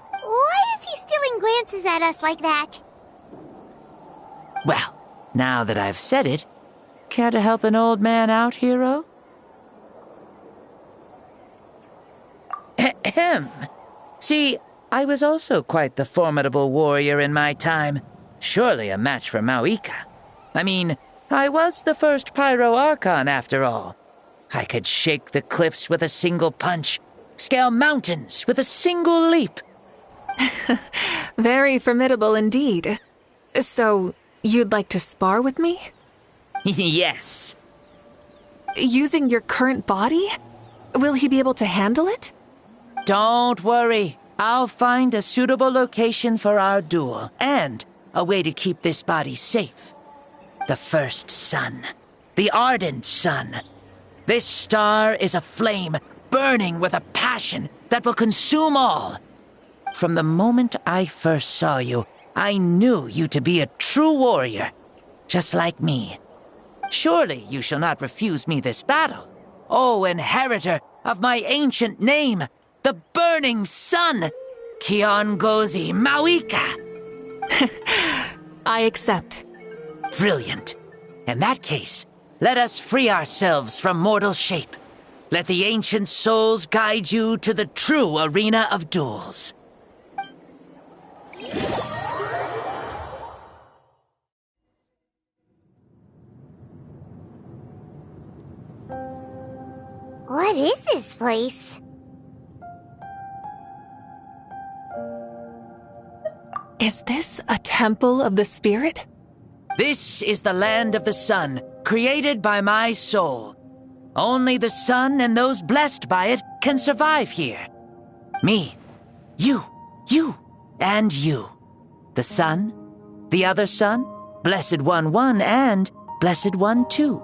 Why is he stealing glances at us like that?
Well, now that I've said it, care to help an old man out, hero? Ahem. See, I was also quite the formidable warrior in my time. Surely a match for Mauika. I mean, I was the first Pyro Archon after all. I could shake the cliffs with a single punch, scale mountains with a single leap.
Very formidable indeed. So, you'd like to spar with me?
Yes.
Using your current body? Will he be able to handle it?
Don't worry. I'll find a suitable location for our duel, and a way to keep this body safe. The first sun. The ardent sun. This star is a flame, burning with a passion that will consume all. From the moment I first saw you, I knew you to be a true warrior, just like me. Surely you shall not refuse me this battle, O inheritor of my ancient name, the Burning Sun, Kiongozi Mauika.
I accept.
Brilliant. In that case, let us free ourselves from mortal shape. Let the ancient souls guide you to the true arena of duels.
What is this place?
Is this a temple of the spirit?
This is the land of the sun, created by my soul. Only the sun and those blessed by it can survive here. Me, you, and you. The sun, the other sun, Blessed One 1, and Blessed One 2.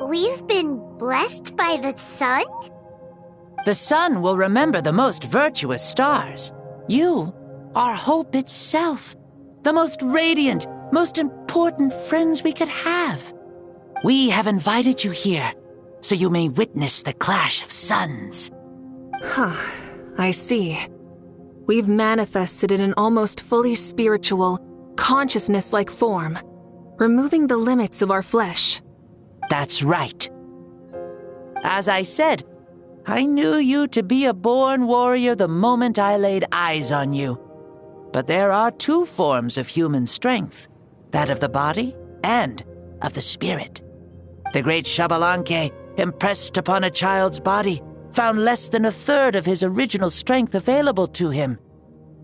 We've been blessed by the sun?
The sun will remember the most virtuous stars. You are hope itself, the most radiant, most important friends we could have. We have invited you here, so you may witness the clash of suns.
Huh, I see. We've manifested in an almost fully spiritual, consciousness-like form, removing the limits of our flesh.
That's right. As I said, I knew you to be a born warrior the moment I laid eyes on you. But there are two forms of human strength, that of the body and of the spirit. The great Xbalanque, impressed upon a child's body, found less than a third of his original strength available to him.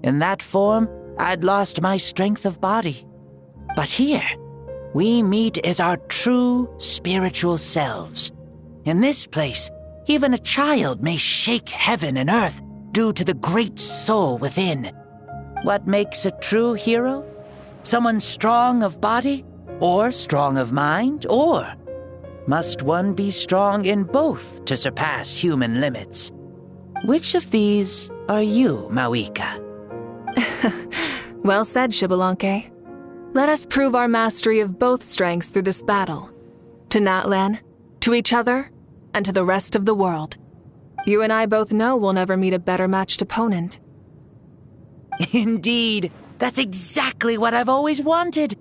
In that form, I'd lost my strength of body. But here, we meet as our true spiritual selves. In this place, even a child may shake heaven and earth due to the great soul within. What makes a true hero? Someone strong of body, or strong of mind, or must one be strong in both to surpass human limits? Which of these are you, Mauika?
Well said, Xbalanque. Let us prove our mastery of both strengths through this battle. To Natlan, to each other, and to the rest of the world. You and I both know we'll never meet a better matched opponent.
Indeed, that's exactly what I've always wanted.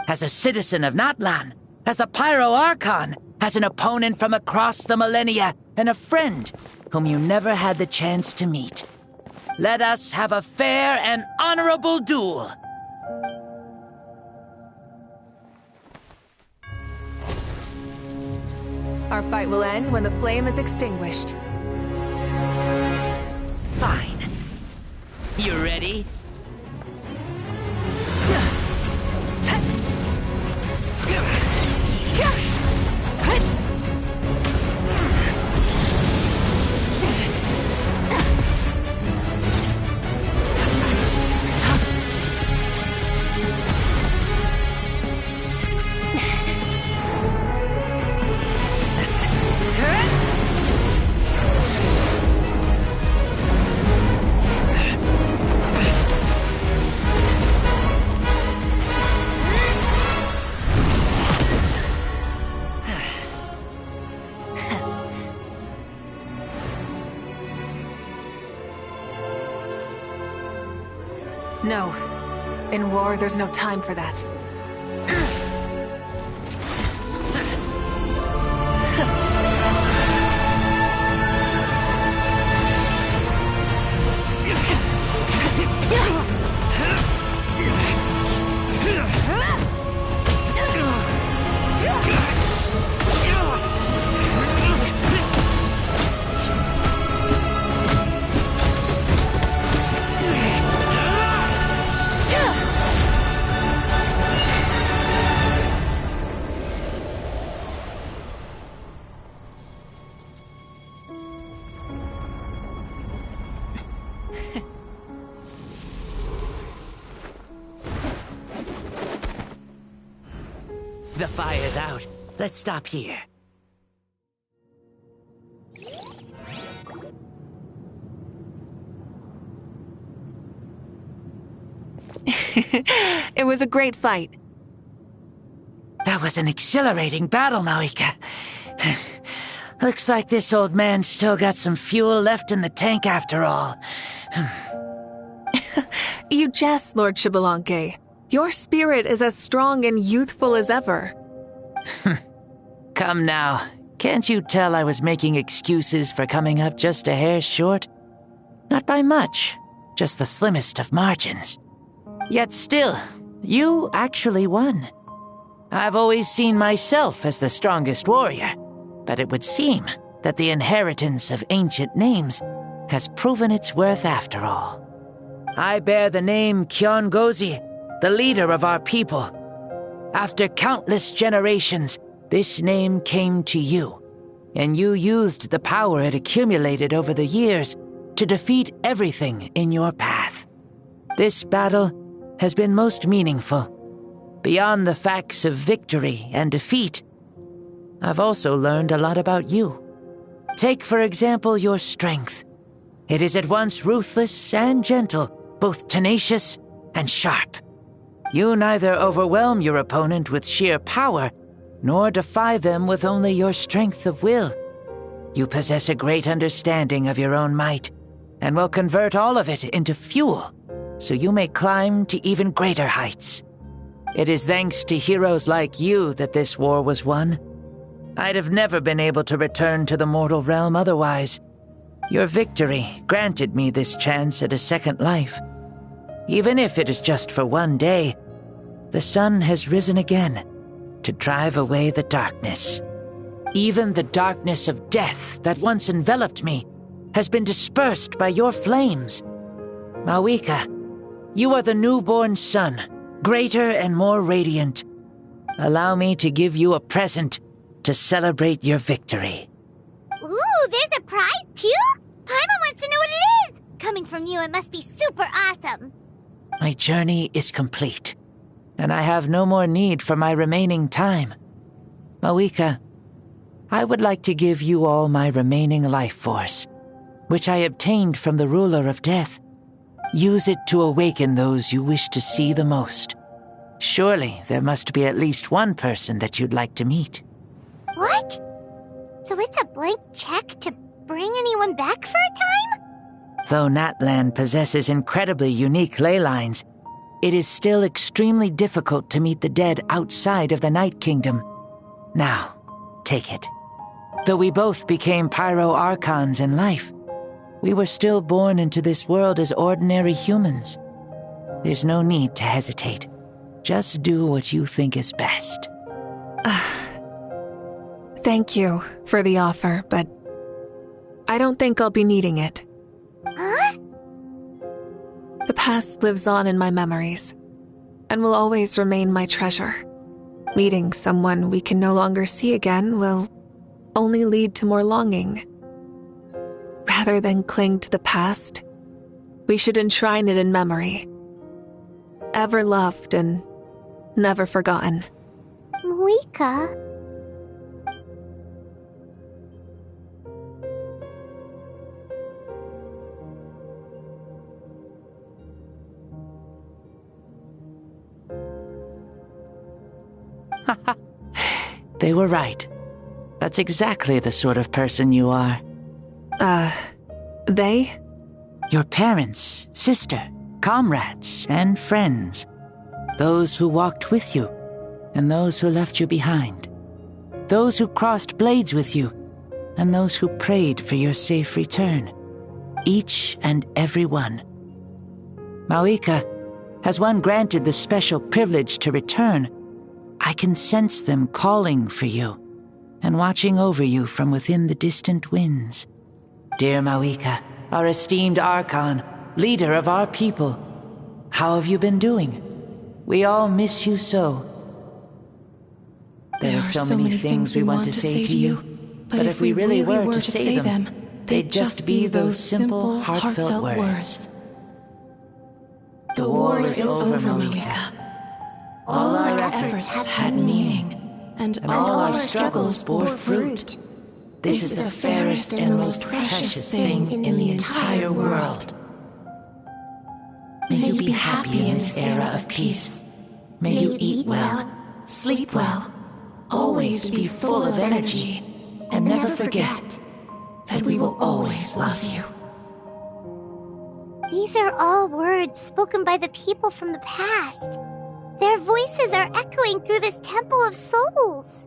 As a citizen of Natlan, as the Pyro Archon, as an opponent from across the millennia, and a friend whom you never had the chance to meet. Let us have a fair and honorable duel.
Our fight will end when the flame is extinguished.
Fine. You ready?
No. In war, there's no time for that.
The fire's out. Let's stop here.
It was a great fight.
That was an exhilarating battle, Mawika. Looks like this old man's still got some fuel left in the tank after all.
You jest, Lord Xbalanque. Your spirit is as strong and youthful as ever.
Come now. Can't you tell I was making excuses for coming up just a hair short? Not by much, just the slimmest of margins. Yet still, you actually won. I've always seen myself as the strongest warrior, but it would seem that the inheritance of ancient names has proven its worth after all. I bear the name Kiongozi, the leader of our people. After countless generations, this name came to you, and you used the power it accumulated over the years to defeat everything in your path. This battle has been most meaningful. Beyond the facts of victory and defeat, I've also learned a lot about you. Take, for example, your strength. It is at once ruthless and gentle, both tenacious and sharp. You neither overwhelm your opponent with sheer power, nor defy them with only your strength of will. You possess a great understanding of your own might, and will convert all of it into fuel, so you may climb to even greater heights. It is thanks to heroes like you that this war was won. I'd have never been able to return to the mortal realm otherwise. Your victory granted me this chance at a second life. Even if it is just for one day, the sun has risen again to drive away the darkness. Even the darkness of death that once enveloped me has been dispersed by your flames. Mawika, you are the newborn sun, greater and more radiant. Allow me to give you a present to celebrate your victory.
Ooh, there's a prize too? Paimon wants to know what it is! Coming from you, it must be super awesome.
My journey is complete, and I have no more need for my remaining time. Mawika, I would like to give you all my remaining life force, which I obtained from the ruler of death. Use it to awaken those you wish to see the most. Surely there must be at least one person that you'd like to meet.
What? So it's a blank check to bring anyone back for a time?
Though Natlan possesses incredibly unique ley lines, it is still extremely difficult to meet the dead outside of the Night Kingdom. Now, take it. Though we both became Pyro-Archons in life, we were still born into this world as ordinary humans. There's no need to hesitate. Just do what you think is best.
Thank you for the offer, but I don't think I'll be needing it.
Huh?
The past lives on in my memories, and will always remain my treasure. Meeting someone we can no longer see again will only lead to more longing. Rather than cling to the past, we should enshrine it in memory. Ever loved and never forgotten.
Moika?
They were right. That's exactly the sort of person you are.
They?
Your parents, sister, comrades, and friends. Those who walked with you, and those who left you behind. Those who crossed blades with you, and those who prayed for your safe return. Each and every one. Mauika, has one granted the special privilege to return, I can sense them calling for you, and watching over you from within the distant winds. Dear Mauika, our esteemed Archon, leader of our people, how have you been doing? We all miss you so. There are so many things we want to say to you, but if we really were to say them, they'd just be those simple, heartfelt words. The war is over, Mauika. All our efforts had meaning, and all our struggles bore fruit. This is the fairest and most precious thing in the entire world. May you be happy in this era of peace. May you eat well, sleep well, always be full of energy, and never forget that we will always love you.
These are all words spoken by the people from the past. Their voices are echoing through this Temple of Souls.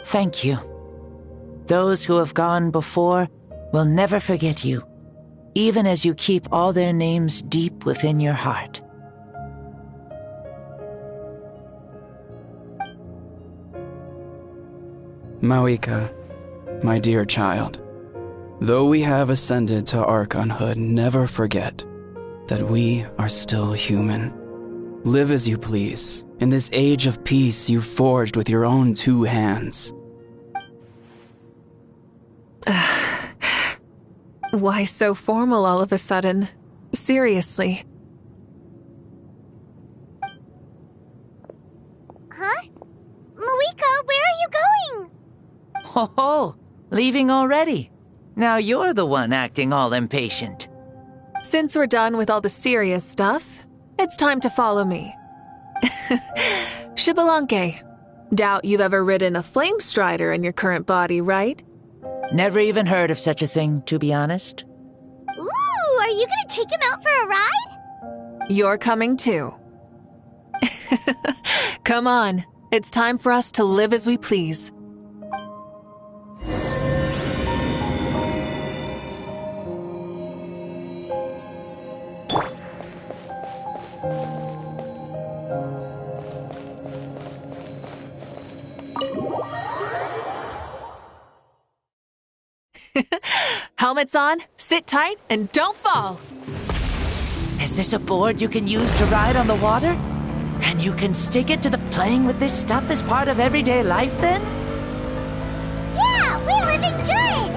Thank you. Those who have gone before will never forget you, even as you keep all their names deep within your heart.
Mauika, my dear child, though we have ascended to Archonhood, never forget that we are still human. Live as you please, in this age of peace you forged with your own 2 hands.
Why so formal all of a sudden? Seriously.
Huh? Moika, where are you going?
Ho-ho! Leaving already? Now you're the one acting all impatient.
Since we're done with all the serious stuff, it's time to follow me. Xbalanque, doubt you've ever ridden a flame strider in your current body, right?
Never even heard of such a thing, to be honest.
Ooh, are you gonna take him out for a ride?
You're coming too. Come on, it's time for us to live as we please. Helmets on, sit tight, and don't fall!
Is this a board you can use to ride on the water? And you can stick it to the playing with this stuff as part of everyday life, then?
Yeah, we're living good!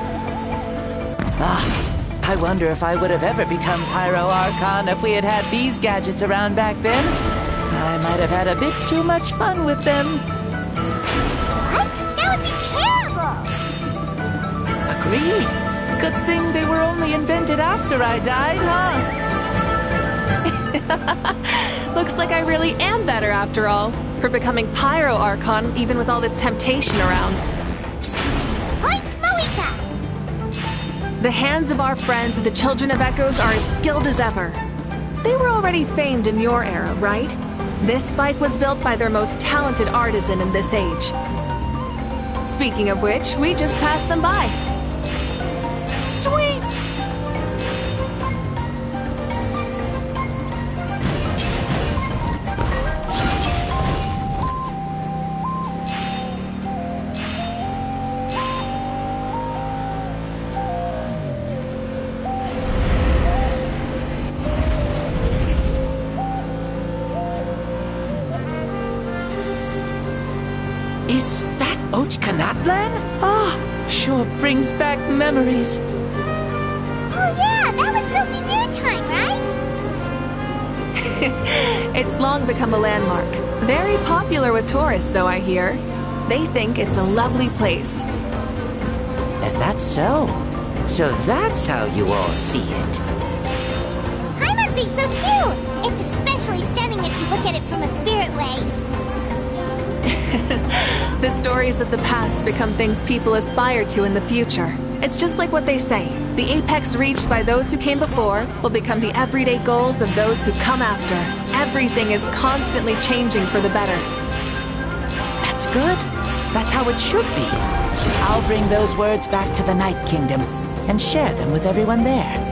I wonder if I would have ever become Pyro Archon if we had had these gadgets around back then. I might have had a bit too much fun with them.
What? That would be terrible!
Agreed. Good thing they were only invented after I died, huh?
Looks like I really am better after all, for becoming Pyro Archon even with all this temptation around.
Point Moika!
The hands of our friends the Children of Echoes are as skilled as ever. They were already famed in your era, right? This bike was built by their most talented artisan in this age. Speaking of which, we just passed them by.
Sweet! Is that Ochkanatlan? Ah, sure brings back memories.
Oh yeah, that was built in your time, right?
It's long become a landmark. Very popular with tourists, so I hear. They think it's a lovely place.
Is that so? So that's how you all see it.
Paimon thinks so too! It's especially stunning if you look at it from a spirit way.
The stories of the past become things people aspire to in the future. It's just like what they say. The apex reached by those who came before will become the everyday goals of those who come after. Everything is constantly changing for the better.
That's good. That's how it should be. I'll bring those words back to the Night Kingdom and share them with everyone there.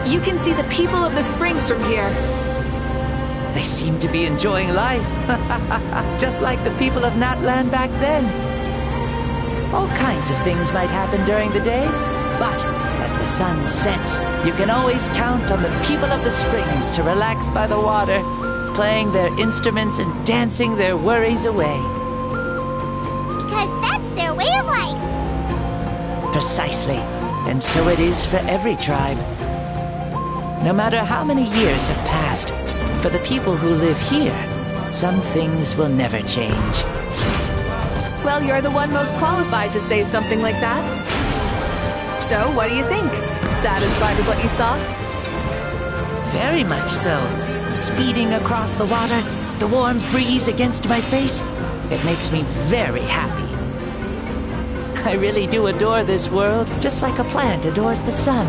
You can see the people of the springs from here.
They seem to be enjoying life. Just like the people of Natlan back then. All kinds of things might happen during the day, but as the sun sets, you can always count on the people of the springs to relax by the water, playing their instruments and dancing their worries away.
Because that's their way of life.
Precisely. And so it is for every tribe. No matter how many years have passed, for the people who live here, some things will never change.
Well, you're the one most qualified to say something like that. So, what do you think? Satisfied with what you saw?
Very much so. Speeding across the water, the warm breeze against my face, it makes me very happy. I really do adore this world, just like a plant adores the sun.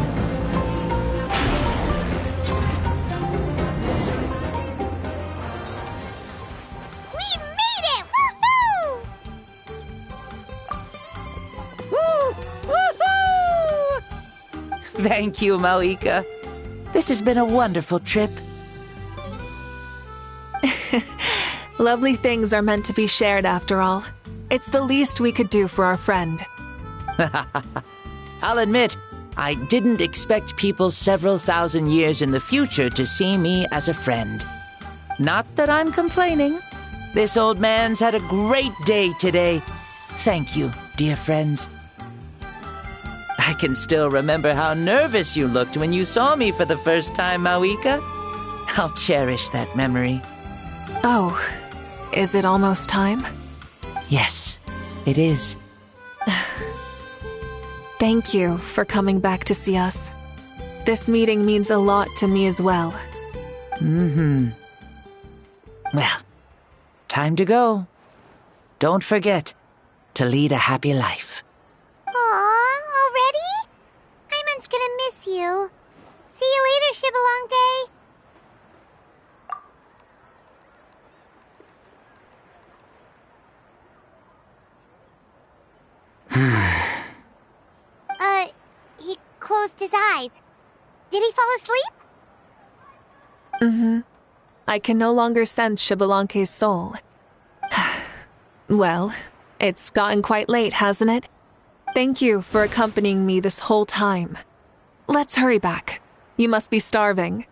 Thank you, Moika. This has been a wonderful trip.
Lovely things are meant to be shared after all. It's the least we could do for our friend.
I'll admit, I didn't expect people several thousand years in the future to see me as a friend. Not that I'm complaining. This old man's had a great day today. Thank you, dear friends. I can still remember how nervous you looked when you saw me for the first time, Moika. I'll cherish that memory.
Oh, is it almost time?
Yes, it is.
Thank you for coming back to see us. This meeting means a lot to me as well.
Well, time to go. Don't forget to lead a happy life.
Aw, already? Paimon's gonna miss you. See you later, Shibalonke. He closed his eyes. Did he fall asleep?
I can no longer sense Shibalonke's soul. Well, it's gotten quite late, hasn't it? Thank you for accompanying me this whole time. let's hurry back. You must be starving.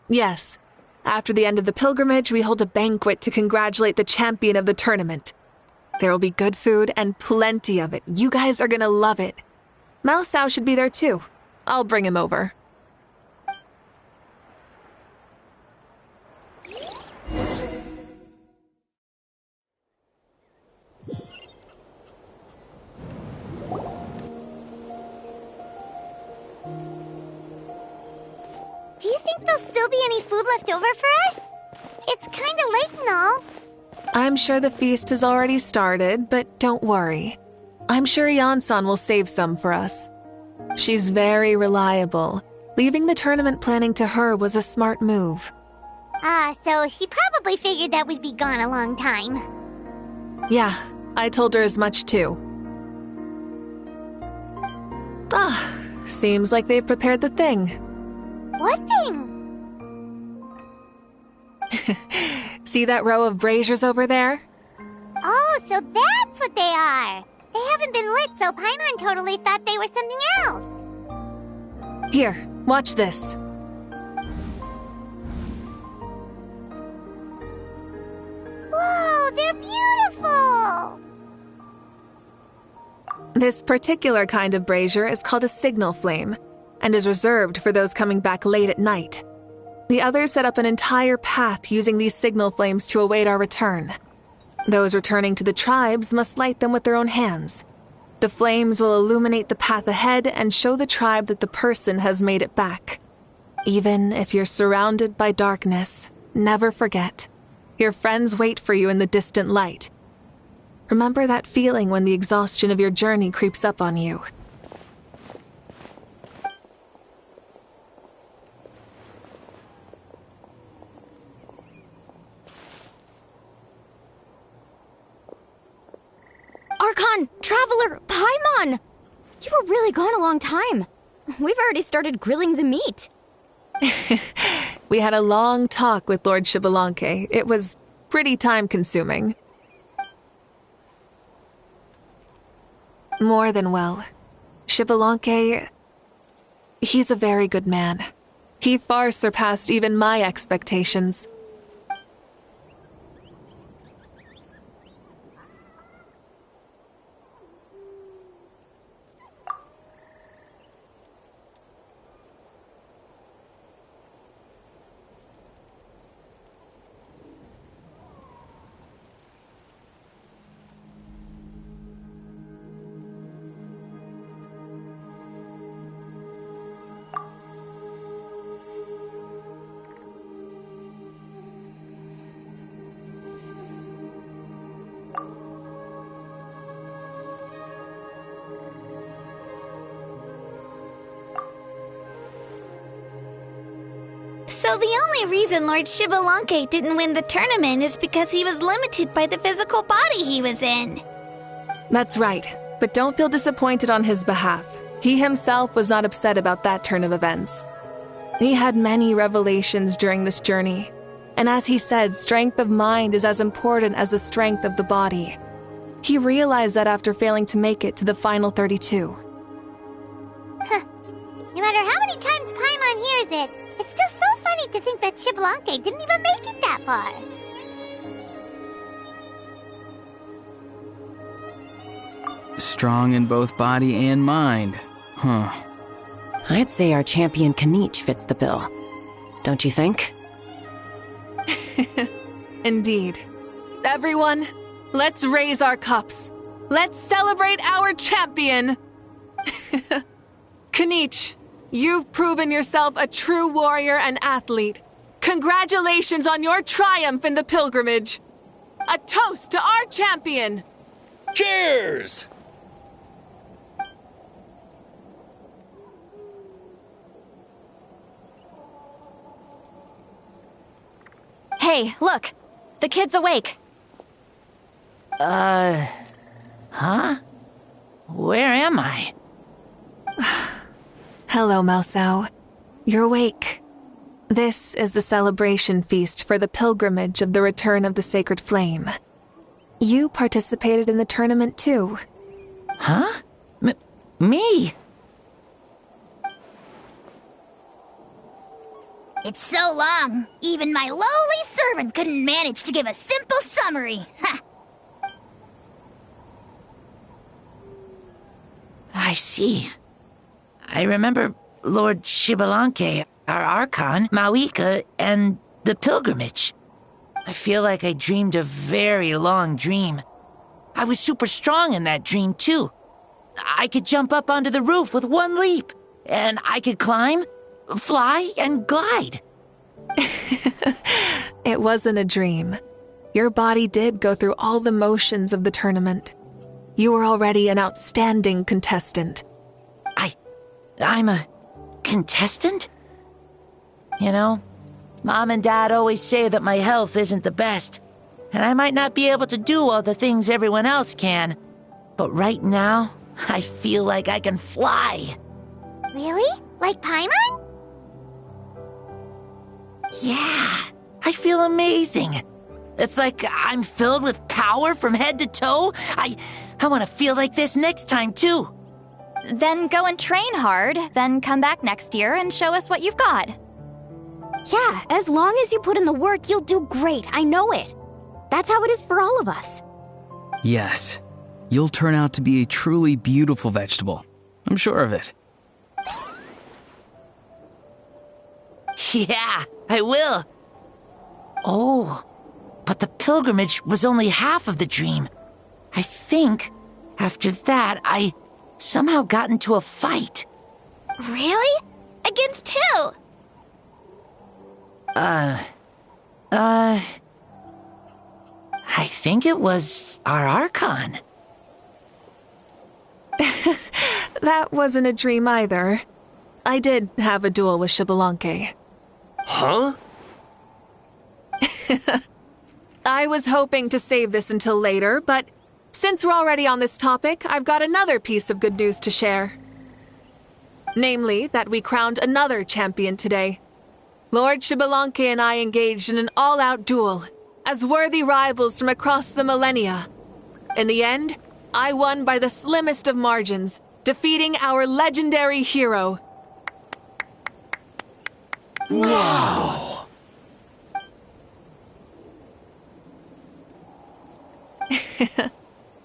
Yes. After the end of the pilgrimage, we hold a banquet to congratulate the champion of the tournament. There will be good food and plenty of it. You guys are gonna love it. Mao Sao should be there too. I'll bring him over.
Do you think there'll still be any food left over for us? It's kinda late and all.
I'm sure the feast has already started, but don't worry. I'm sure Yan-san will save some for us. She's very reliable. Leaving the tournament planning to her was a smart move.
So she probably figured that we'd be gone a long time.
Yeah, I told her as much too. Seems like they've prepared the thing.
What thing?
See that row of braziers over there?
Oh, so that's what they are. They haven't been lit, so Paimon totally thought they were something else.
Here, watch this.
Whoa, they're beautiful!
This particular kind of brazier is called a signal flame, and is reserved for those coming back late at night. The others set up an entire path using these signal flames to await our return. Those returning to the tribes must light them with their own hands. The flames will illuminate the path ahead and show the tribe that the person has made it back. Even if you're surrounded by darkness, never forget. Your friends wait for you in the distant light. Remember that feeling when the exhaustion of your journey creeps up on you.
Archon! Traveler! Paimon! You were really gone a long time. We've already started grilling the meat.
We had a long talk with Lord Xbalanque. It was pretty time-consuming. More than well. Xbalanque, he's a very good man. He far surpassed even my expectations.
So the only reason Lord Xbalanque didn't win the tournament is because he was limited by the physical body he was in.
That's right, but don't feel disappointed on his behalf. He himself was not upset about that turn of events. He had many revelations during this journey, and as he said, strength of mind is as important as the strength of the body. He realized that after failing to make it to the final 32.
No matter how many times Paimon hears it, it's still so funny to think that Xbalanque didn't even make it that far.
Strong in both body and mind. Huh.
I'd say our champion Kanichi fits the bill. Don't you think?
Indeed. Everyone, let's raise our cups. Let's celebrate our champion! Kanichi, you've proven yourself a true warrior and athlete. Congratulations on your triumph in the pilgrimage. A toast to our champion!
Cheers!
Hey, look! The kid's awake.
Huh? Where am I?
Hello, Mao Sao. You're awake. This is the celebration feast for the pilgrimage of the return of the sacred flame. You participated in the tournament too.
Huh? Me?
It's so long, even my lowly servant couldn't manage to give a simple summary. Ha!
I see. I remember Lord Shibalanke, our Archon, Mawika, and the pilgrimage. I feel like I dreamed a very long dream. I was super strong in that dream, too. I could jump up onto the roof with one leap, and I could climb, fly, and glide.
It wasn't a dream. Your body did go through all the motions of the tournament. You were already an outstanding contestant.
I'm a contestant? You know, Mom and Dad always say that my health isn't the best, and I might not be able to do all the things everyone else can. But right now, I feel like I can fly.
Really? Like Paimon?
Yeah, I feel amazing. It's like I'm filled with power from head to toe. I want to feel like this next time, too.
Then go and train hard, then come back next year and show us what you've got.
Yeah, as long as you put in the work, you'll do great. I know it. That's how it is for all of us.
Yes, you'll turn out to be a truly beautiful vegetable. I'm sure of it.
Yeah, I will. Oh, but the pilgrimage was only half of the dream. I think after that, I somehow got into a fight.
Really? Against who?
I think it was our Archon.
That wasn't a dream either. I did have a duel with Shibalanke.
Huh?
I was hoping to save this until later, but since we're already on this topic, I've got another piece of good news to share. Namely, that we crowned another champion today. Lord Shibalanke and I engaged in an all-out duel, as worthy rivals from across the millennia. In the end, I won by the slimmest of margins, defeating our legendary hero.
Wow!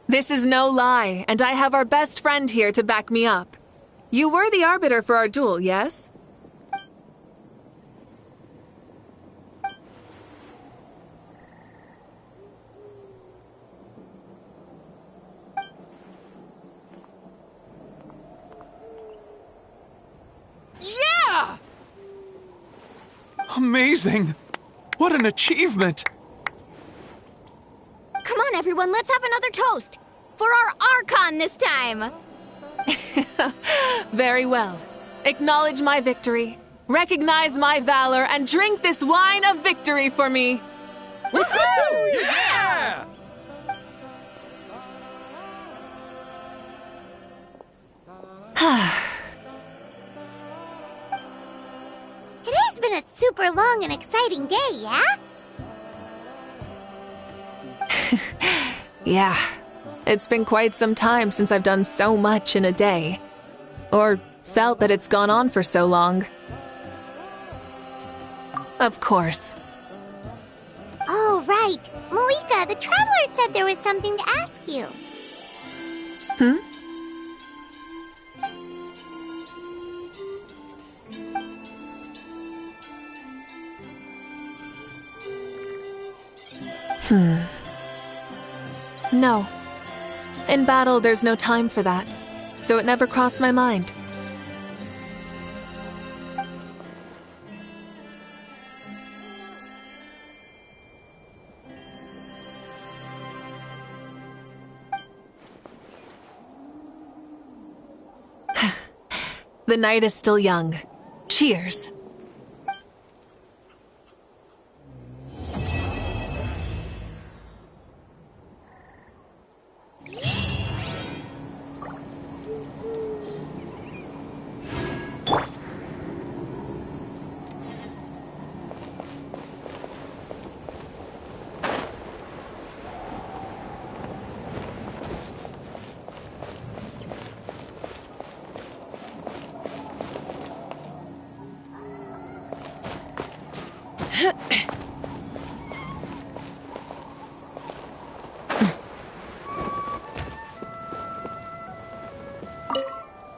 This is no lie, and I have our best friend here to back me up. You were the arbiter for our duel, yes?
Yeah! Amazing! What an achievement!
Come on, everyone, let's have another toast. For our Archon this time.
Very well. Acknowledge my victory, recognize my valor, and drink this wine of victory for me.
Woohoo! Yeah!
Today's been a super long and exciting day, yeah?
Yeah, it's been quite some time since I've done so much in a day. Or felt that it's gone on for so long. Of course.
Oh, right. Malika, the Traveler said there was something to ask you.
No. In battle, there's no time for that, so it never crossed my mind. The night is still young. Cheers.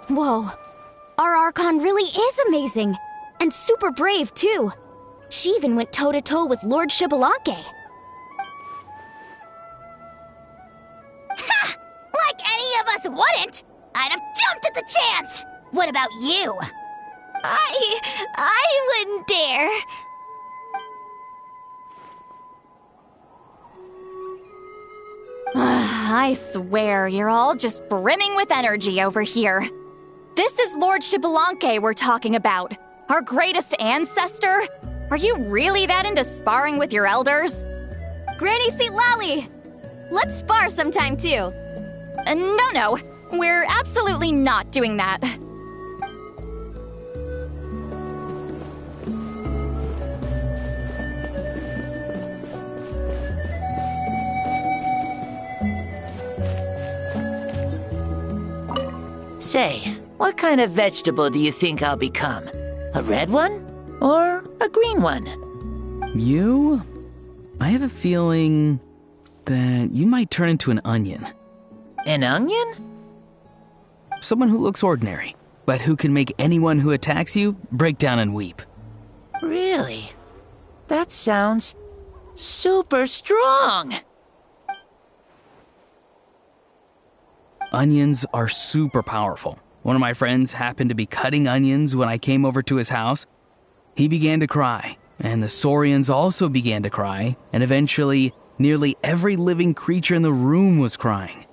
Whoa. Our Archon really is amazing. And super brave, too. She even went toe-to-toe with Lord Shibalanke.
Ha! Like any of us wouldn't! I'd have jumped at the chance! What about you?
I wouldn't dare.
I swear, you're all just brimming with energy over here. This is Lord Shibalanke we're talking about. Our greatest ancestor? Are you really that into sparring with your elders?
Granny St. Lolly! Let's spar sometime, too.
No. We're absolutely not doing that.
Say, what kind of vegetable do you think I'll become? A red one? Or a green one?
You? I have a feeling that you might turn into an onion.
An onion?
Someone who looks ordinary, but who can make anyone who attacks you break down and weep.
Really? That sounds super strong!
Onions are super powerful. One of my friends happened to be cutting onions when I came over to his house. He began to cry, and the Saurians also began to cry, and eventually, nearly every living creature in the room was crying.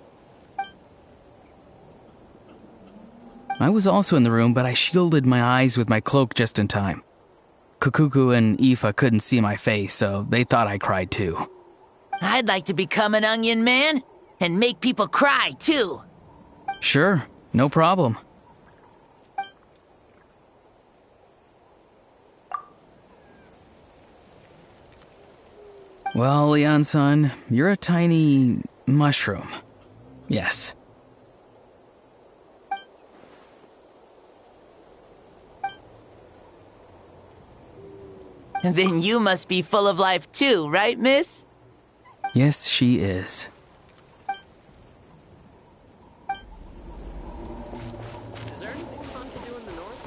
I was also in the room, but I shielded my eyes with my cloak just in time. Kukuku and Aoife couldn't see my face, so they thought I cried too.
I'd like to become an onion man, and make people cry too.
Sure, no problem. Well, Leon-san, you're a tiny mushroom. Yes.
Then you must be full of life too, right, miss?
Yes, she is.
Is there anything fun to do in the north?